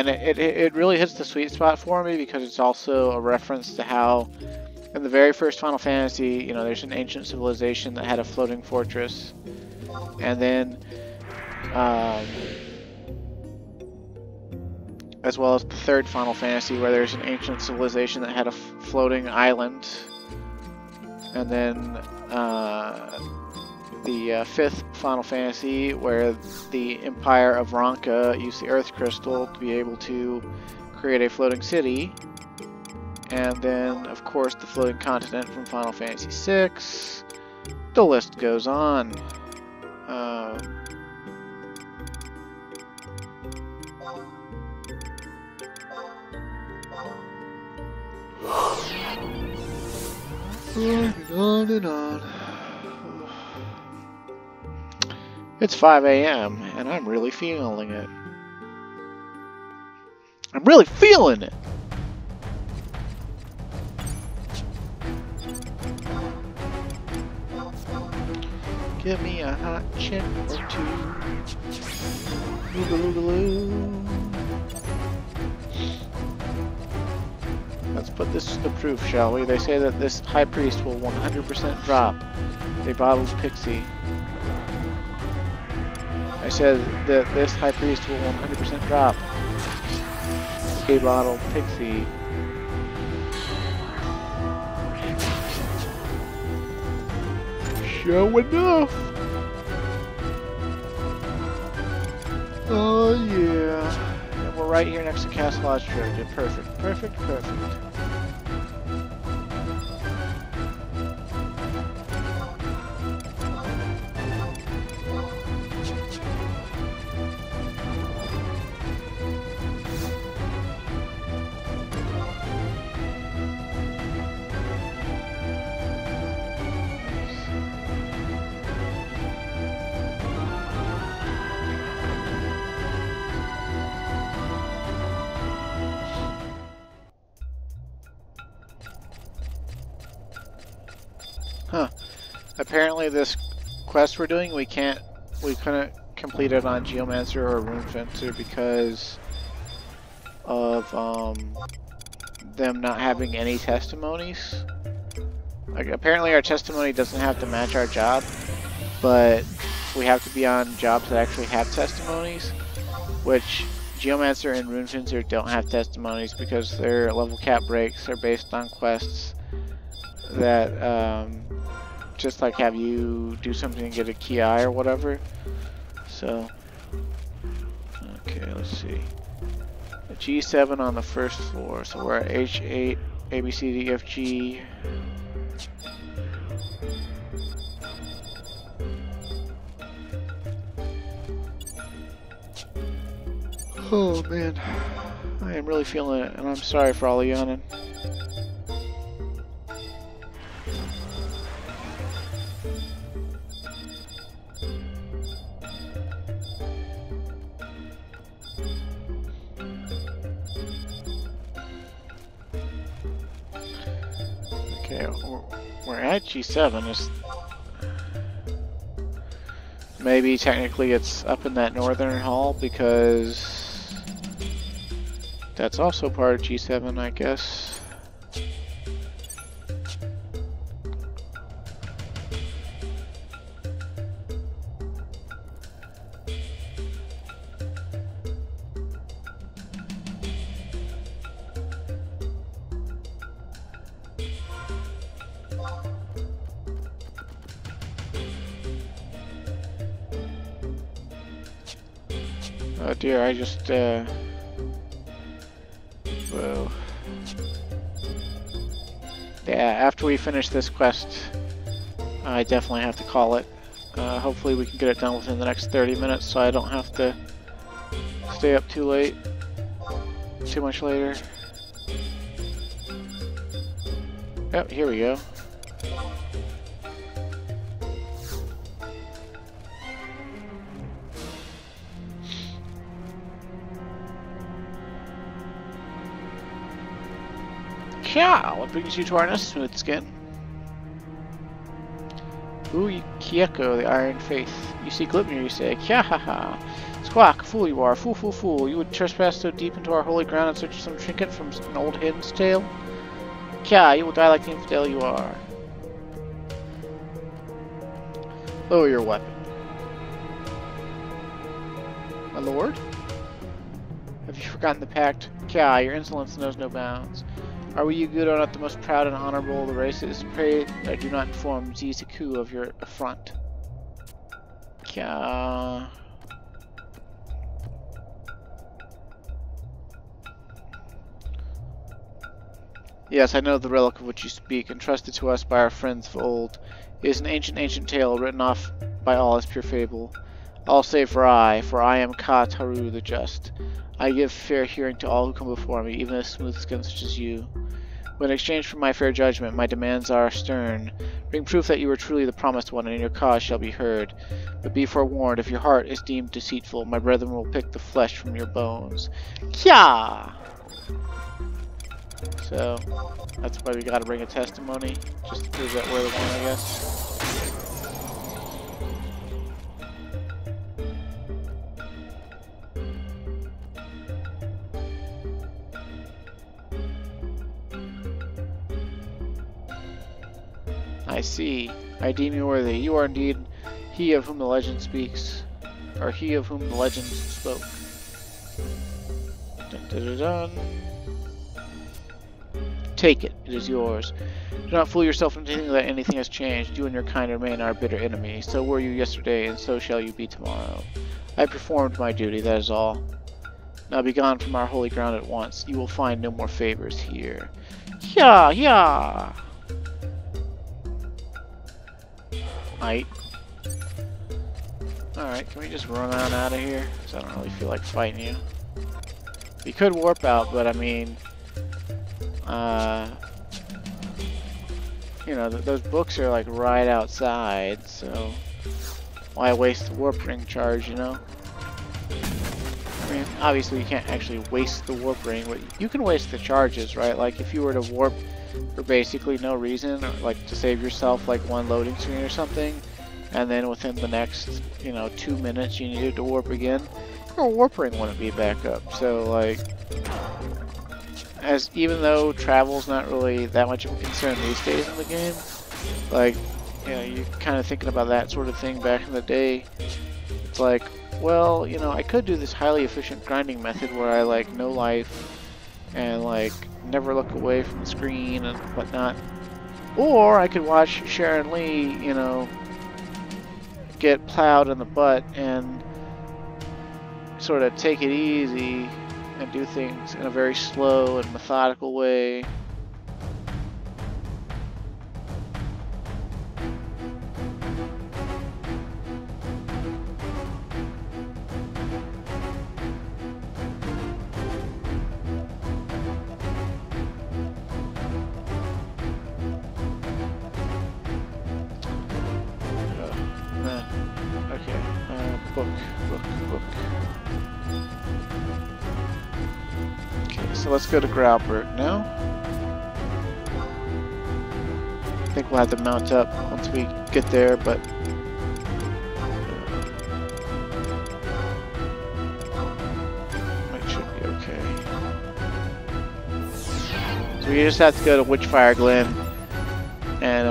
and it really hits the sweet spot for me because it's also a reference to how in the very first Final Fantasy, you know, there's an ancient civilization that had a floating fortress, and then as well as the third Final Fantasy where there's an ancient civilization that had a floating island, and then the fifth Final Fantasy where the Empire of Ronka used the Earth Crystal to be able to create a floating city, and then of course the floating continent from Final Fantasy VI. The list goes on. On and on. It's 5 a.m. and I'm really feeling it. I'm really feeling it! Give me a hot chip or two. Oogaloogaloo. Let's put this to the proof, shall we? They say that this high priest will 100% drop a bottled pixie. I said that this high priest will 100% drop a bottled pixie. Show enough! Oh yeah. And we're right here next to Castle Australia. Perfect, perfect, perfect. Huh. Apparently this quest we're doing, we couldn't complete it on Geomancer or Runefencer because of them not having any testimonies. Like, apparently our testimony doesn't have to match our job, but we have to be on jobs that actually have testimonies, which Geomancer and Runefencer don't have testimonies because their level cap breaks are based on quests that just like have you do something and get a key eye or whatever. So, okay, let's see. A G7 on the first floor, so we're at H8, A, B, C, D, F, G. Oh man, I am really feeling it, and I'm sorry for all the yawning. Okay, we're at G7. Maybe technically it's up in that northern hall because that's also part of G7, I guess. Oh dear, I just, whoa. Yeah, after we finish this quest, I definitely have to call it. Hopefully we can get it done within the next 30 minutes so I don't have to stay up too late, too much later. Oh, here we go. Yeah, what brings you to our nest, smooth skin? Ooh, Kieko, the Iron Faith. You see Glipnir, you say, Kya-ha-ha. Squawk, fool you are, fool, fool, fool. You would trespass so deep into our holy ground in search of some trinket from an old hen's tail? Kya, you will die like the infidel you are. Lower your weapon. My lord? Have you forgotten the pact? Kya, your insolence knows no bounds. Are we you good or not the most proud and honorable of the races? Pray that I do not inform Zisaku of your affront. Kya... Yes, I know the relic of which you speak, entrusted to us by our friends of old. It is an ancient tale, written off by all as pure fable. All save for I am Ka-Taru the Just. I give fair hearing to all who come before me, even as smooth-skinned such as you. But in exchange for my fair judgment, my demands are stern. Bring proof that you are truly the promised one, and your cause shall be heard. But be forewarned, if your heart is deemed deceitful, my brethren will pick the flesh from your bones. Kya! So, that's why we gotta bring a testimony, just to prove that we're the one, I guess. I see. I deem you worthy. You are indeed he of whom the legend speaks, or he of whom the legend spoke. Dun, dun, dun, dun. Take it. It is yours. Do not fool yourself into thinking that anything has changed. You and your kind remain our bitter enemy. So were you yesterday, and so shall you be tomorrow. I performed my duty, that is all. Now be gone from our holy ground at once. You will find no more favors here. Yeah, yeah. Might. Alright, can we just run on out of here? Because I don't really feel like fighting you. We could warp out, but I mean... you know, those books are like right outside, so why waste the warp ring charge, you know? I mean, obviously you can't actually waste the warp ring, but you can waste the charges, right? Like if you were to warp for basically no reason, or like to save yourself like one loading screen or something, and then within the next, you know, 2 minutes you needed to warp again, your warp ring wouldn't be back up. So like, as even though travel's not really that much of a concern these days in the game, like, you know, you're kind of thinking about that sort of thing back in the day. It's like, well, you know, I could do this highly efficient grinding method where I like no life and like never look away from the screen and whatnot, or I could watch Sharon Lee, you know, get plowed in the butt and sort of take it easy and do things in a very slow and methodical way. So let's go to Graubert now. I think we'll have to mount up once we get there, but it should be okay. So we just have to go to Witchfire Glen and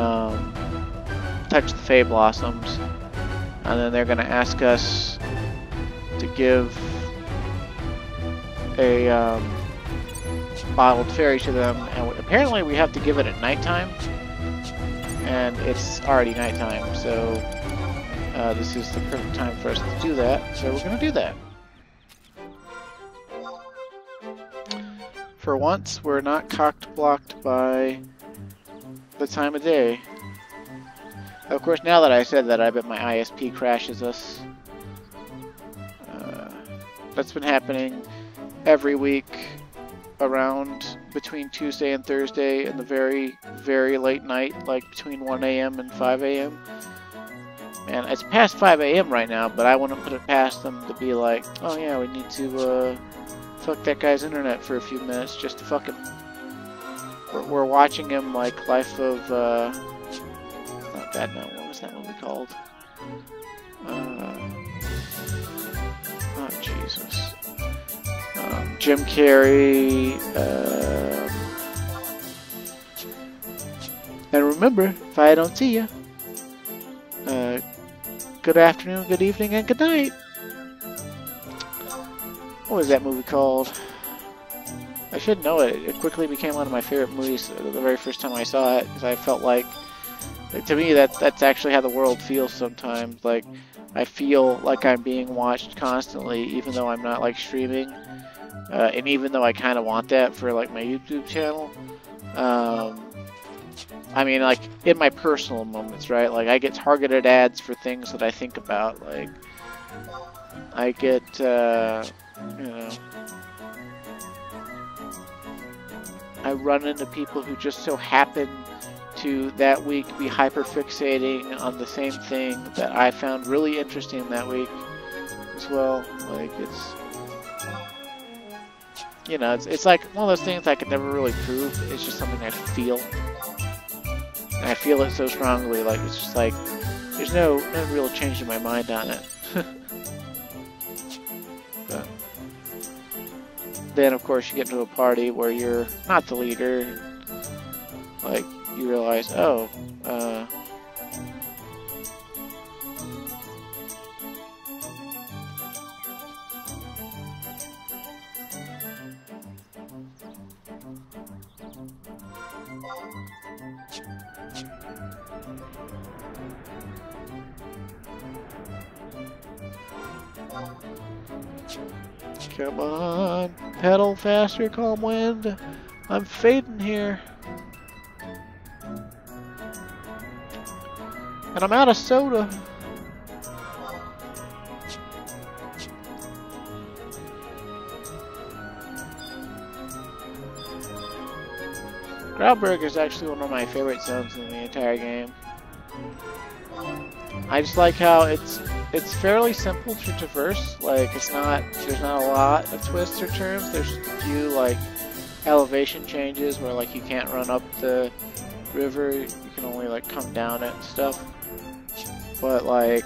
touch the Fey Blossoms, and then they're going to ask us to give a bottled fairy to them, and apparently we have to give it at nighttime, and it's already nighttime, so this is the perfect time for us to do that, so we're going to do that. For once, we're not cocked-blocked by the time of day. Of course, now that I said that, I bet my ISP crashes us. That's been happening every week around between Tuesday and Thursday in the very, very late night, like between 1 a.m. and 5 a.m. And it's past 5 a.m. right now, but I wouldn't put it past them to be like, oh yeah, we need to fuck that guy's internet for a few minutes just to fuck him. We're watching him like Life of, not that, no, what was that movie called? Jesus. Jim Carrey. And remember, if I don't see you, good afternoon, good evening, and good night. What was that movie called? I should know it. It quickly became one of my favorite movies the very first time I saw it, because I felt like to me, that's actually how the world feels sometimes. Like, I feel like I'm being watched constantly, even though I'm not, like, streaming. And even though I kind of want that for, like, my YouTube channel. I mean, like, in my personal moments, right? Like, I get targeted ads for things that I think about. Like, I get, you know... I run into people who just so happen to that week be hyperfixating on the same thing that I found really interesting that week as well. Like, it's, you know, it's like one of those things I could never really prove. It's just something I feel, and I feel it so strongly. Like, it's just like there's no real change in my mind on it. But then, of course, you get into a party where you're not the leader. Like, you realize, oh, come on, pedal faster, calm wind. I'm fading here. And I'm out of soda. Grauberg is actually one of my favorite zones in the entire game. I just like how it's fairly simple to traverse. Like, there's not a lot of twists or turns. There's a few like elevation changes where like you can't run up the river. You can only like come down it and stuff. But like,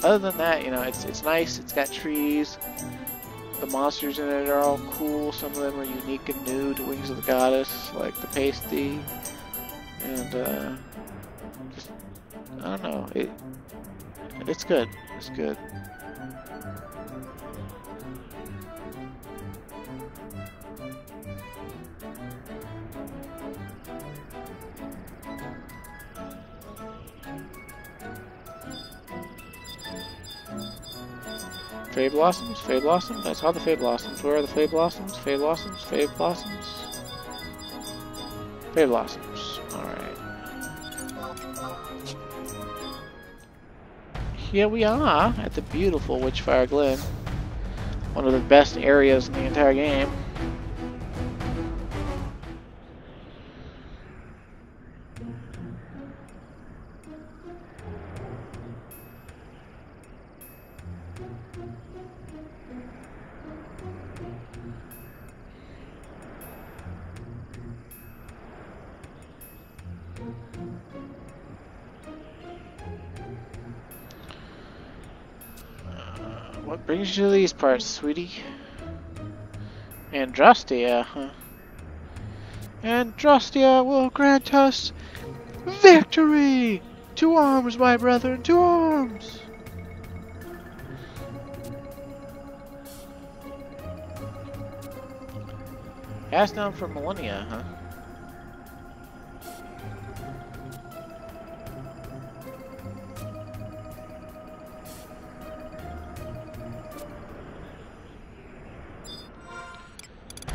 other than that, you know, it's nice. It's got trees. The monsters in it are all cool. Some of them are unique and new to Wings of the Goddess, like the pasty, and just, I don't know. It's good. It's good. Fey Blossoms? Fey Blossoms? I saw the Fey Blossoms. Where are the Fey Blossoms? Fey Blossoms? Fey Blossoms? Fey Blossoms. Alright. Here we are at the beautiful Witchfire Glen. One of the best areas in the entire game. What brings you to these parts, sweetie? Andrastia, huh? Andrastia will grant us victory! To arms, my brethren, to arms! Passed down for millennia, huh?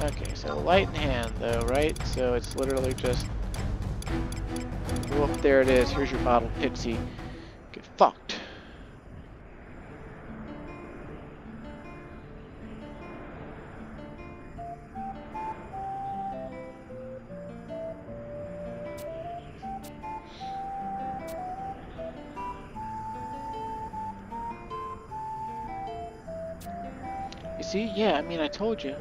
Okay, so light in hand though, right? So it's literally just... Whoop, there it is. Here's your bottle, Pixie. Get fucked. You see? Yeah, I mean, I told you.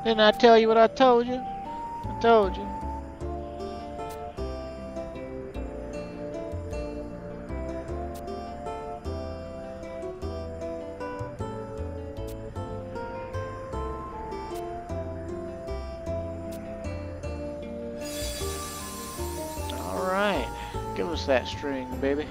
Didn't I tell you what I told you? I told you. us that string, baby.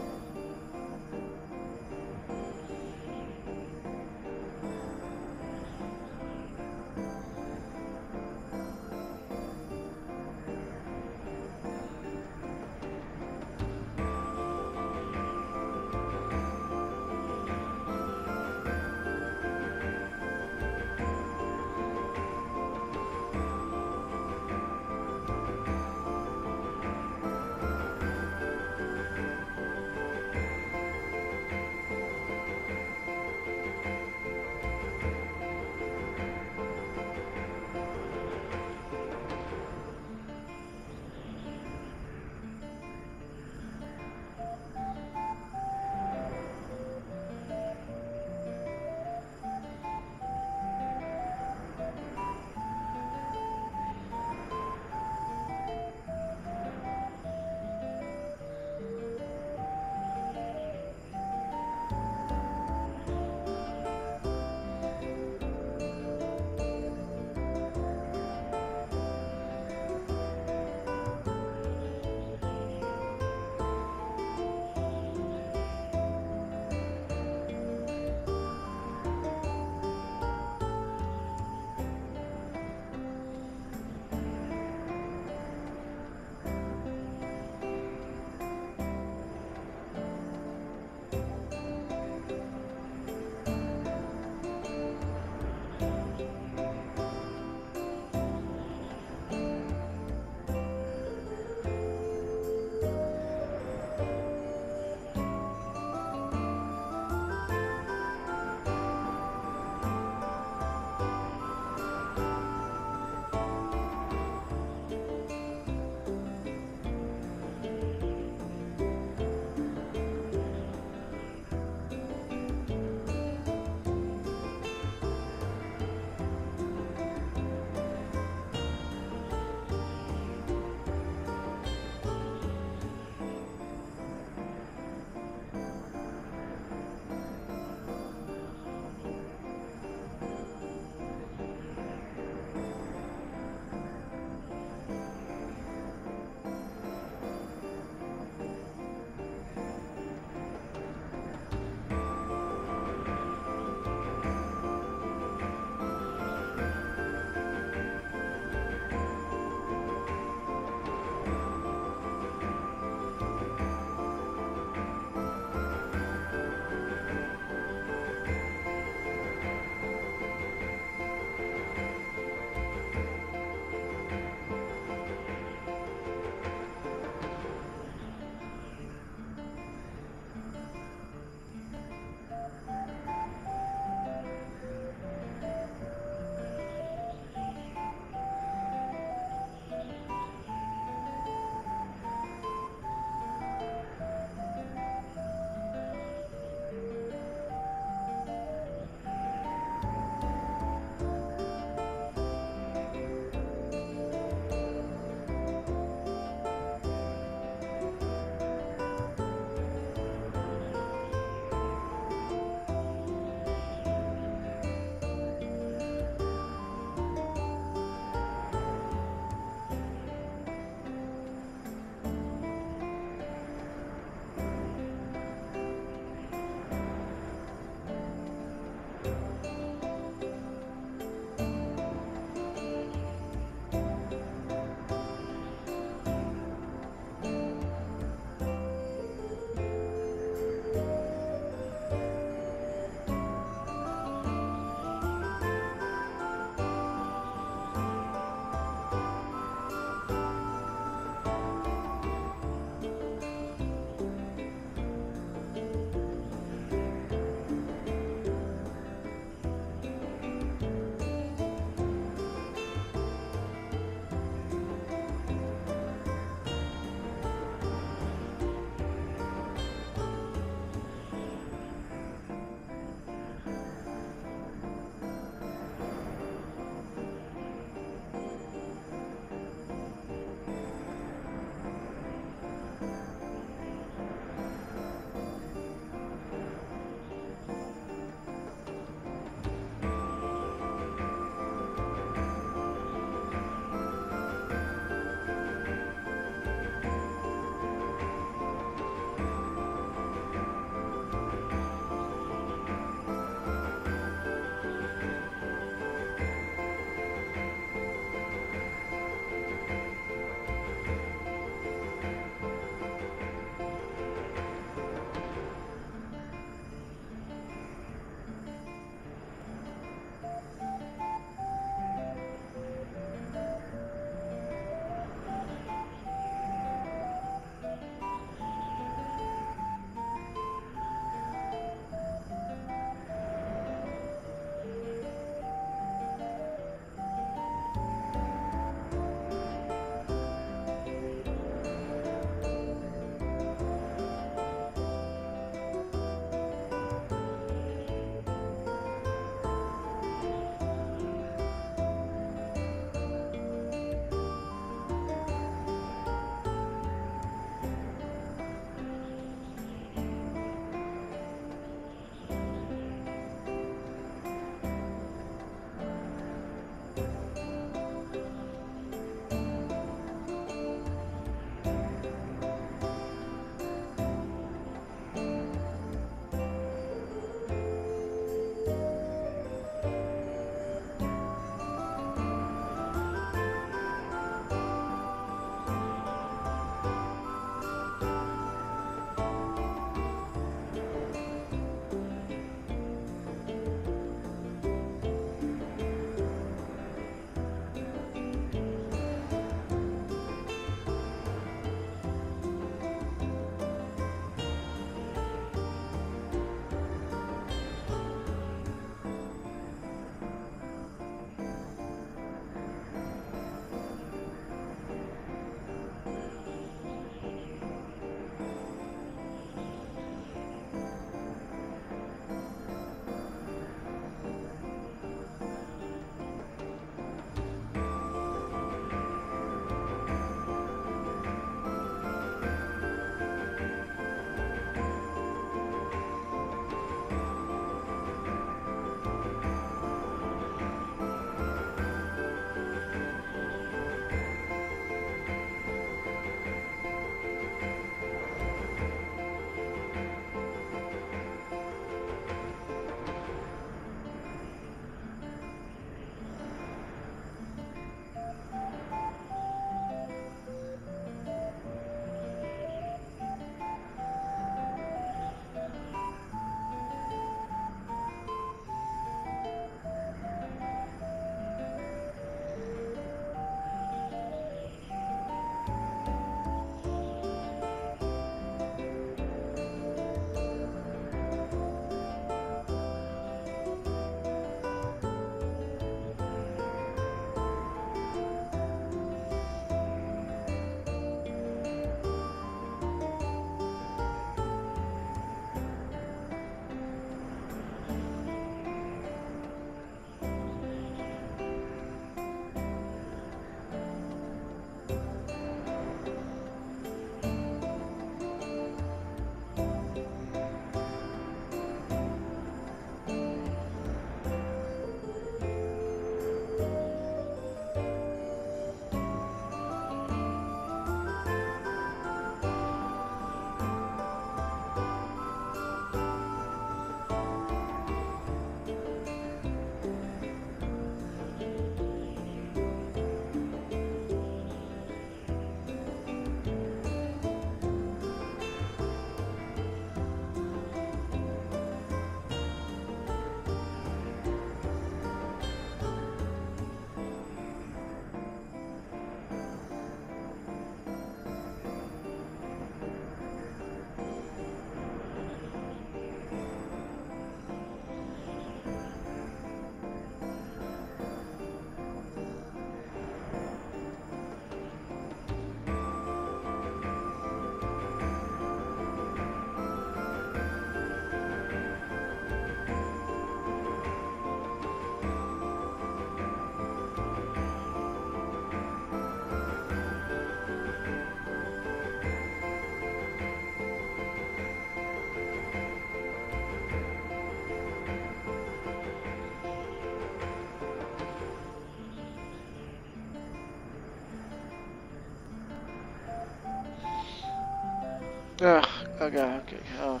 Ugh, oh god, okay. Oh.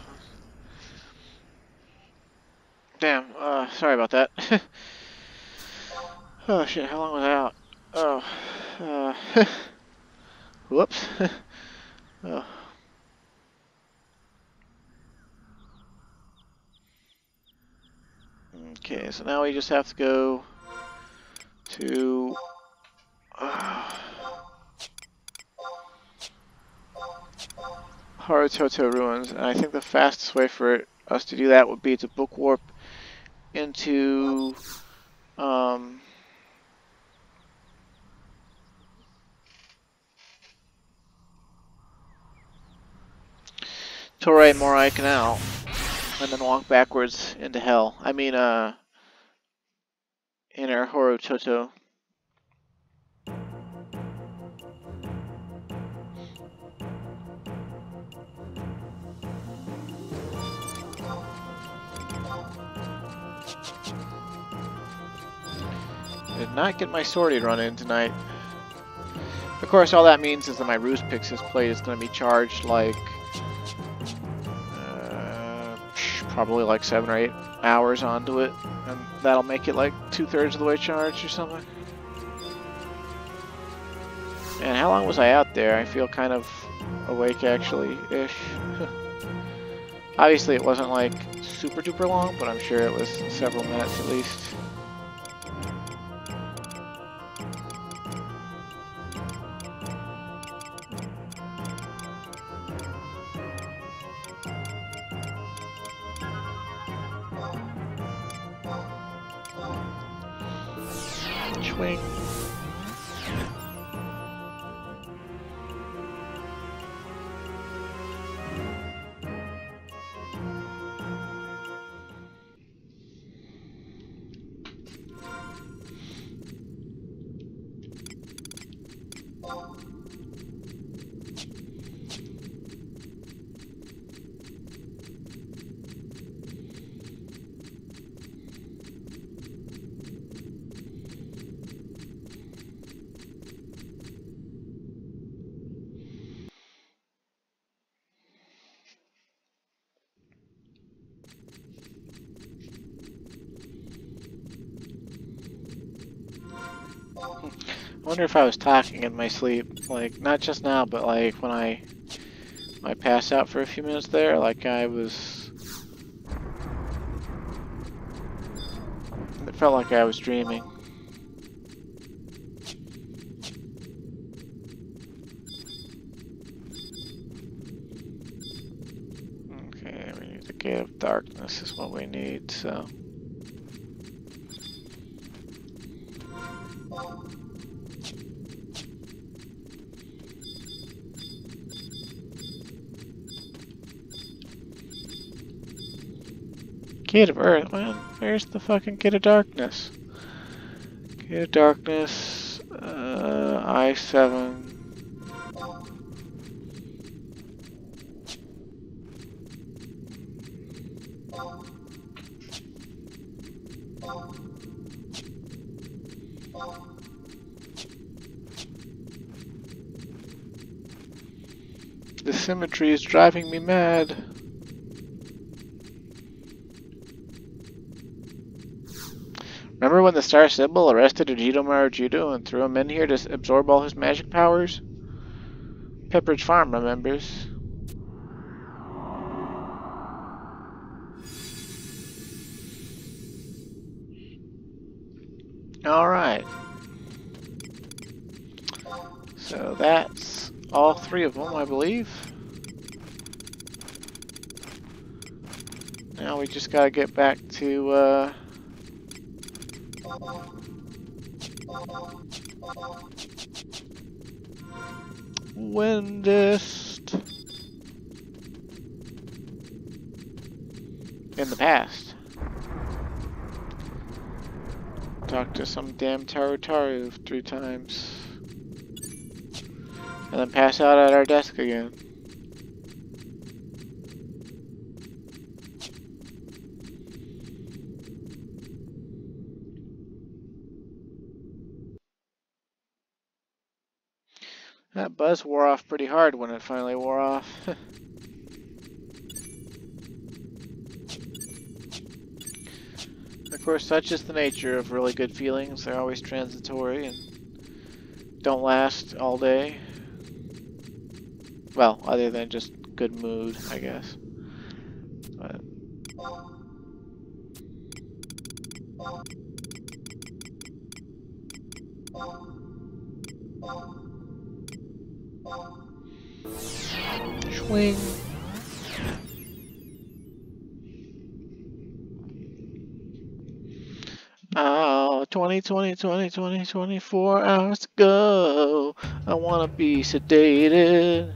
Damn, sorry about that. Oh shit, how long was I out? Oh, whoops. Oh. Okay, so now we just have to go to Harutoto ruins, and I think the fastest way for us to do that would be to book warp into Toray Morai Canal, and then walk backwards into hell. I mean, inner Harutoto. Did not get my sortie run in tonight. Of course, all that means is that my Roost Pixis plate is going to be charged like probably like 7 or 8 hours onto it, and that'll make it like 2/3 of the way charged or something. And how long was I out there? I feel kind of awake actually-ish. Obviously it wasn't like super duper long, but I'm sure it was several minutes at least. Swing. I wonder if I was talking in my sleep, like not just now, but like when I passed out for a few minutes there, like I was. It felt like I was dreaming. Okay, we need the Gate of Darkness is what we need, so. Gate of Earth, man. Where's the fucking Gate of Darkness? Gate of Darkness, I-7. The symmetry is driving me mad. Remember when the Star Symbol arrested Ajito Marujudo and threw him in here to absorb all his magic powers? Pepperidge Farm remembers. Alright. So that's all 3 of them, I believe. Now we just gotta get back to, Windist in the past. Talk to some damn Taru 3 times. And then pass out at our desk again. That buzz wore off pretty hard when it finally wore off. course, such is the nature of really good feelings. They're always transitory and don't last all day. Well, other than just good mood, I guess. But swing. Oh, 24 hours to go. I wanna be sedated.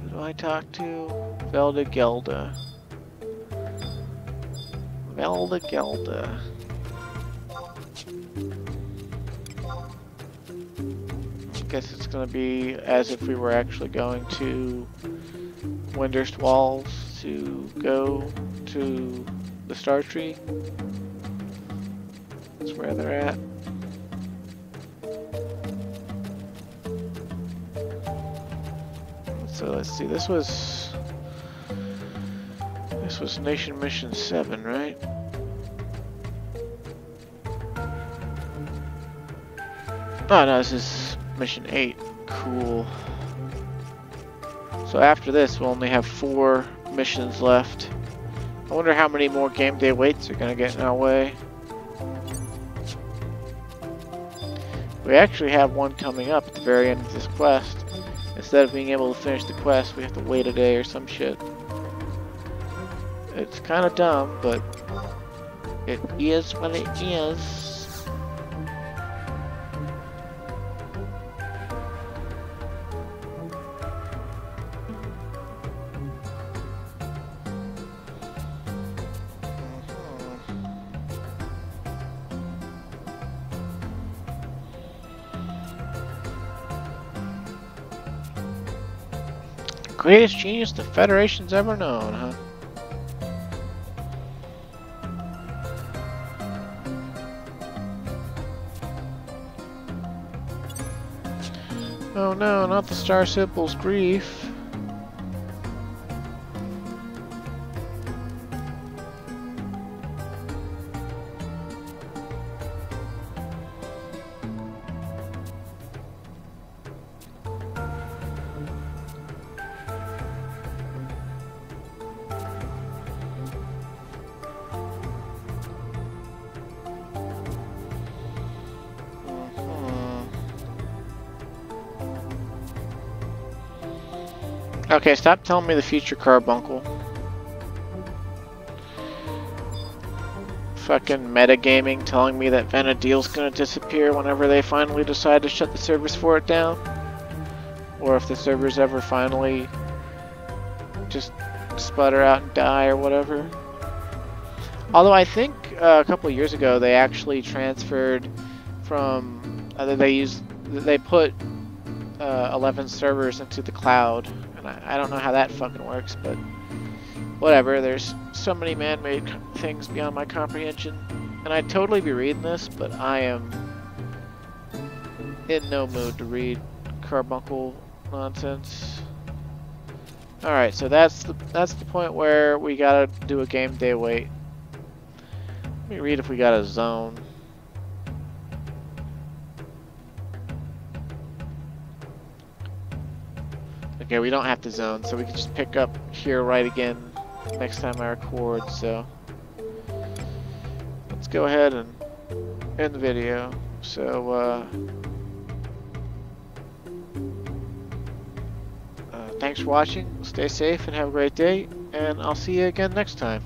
Who do I talk to? Velda Gelda. Velda Gelda. I guess it's gonna be as if we were actually going to Winderst Walls to go to the Star Tree. That's where they're at. So let's see, this was Nation Mission 7, right? Oh no, this is Mission 8. Cool. So after this, we'll only have 4 missions left. I wonder how many more game day waits are gonna get in our way. We actually have one coming up at the very end of this quest. Instead of being able to finish the quest, we have to wait a day or some shit. It's kind of dumb, but it is what it is. Greatest genius the Federation's ever known, huh? Oh no, not the Star Sibyl's grief. Okay, stop telling me the future carbuncle. Fucking metagaming telling me that Vanadil's gonna disappear whenever they finally decide to shut the servers for it down. Or if the servers ever finally just sputter out and die or whatever. Although I think a couple of years ago they actually transferred from, they put 11 servers into the cloud. I don't know how that fucking works, but whatever. There's so many man-made things beyond my comprehension. And I'd totally be reading this, but I am in no mood to read carbuncle nonsense. Alright, so that's the point where we gotta do a game day wait. Let me read if we got a zone. Okay, we don't have to zone, so we can just pick up here right again next time I record, so let's go ahead and end the video. So, thanks for watching, stay safe and have a great day, and I'll see you again next time.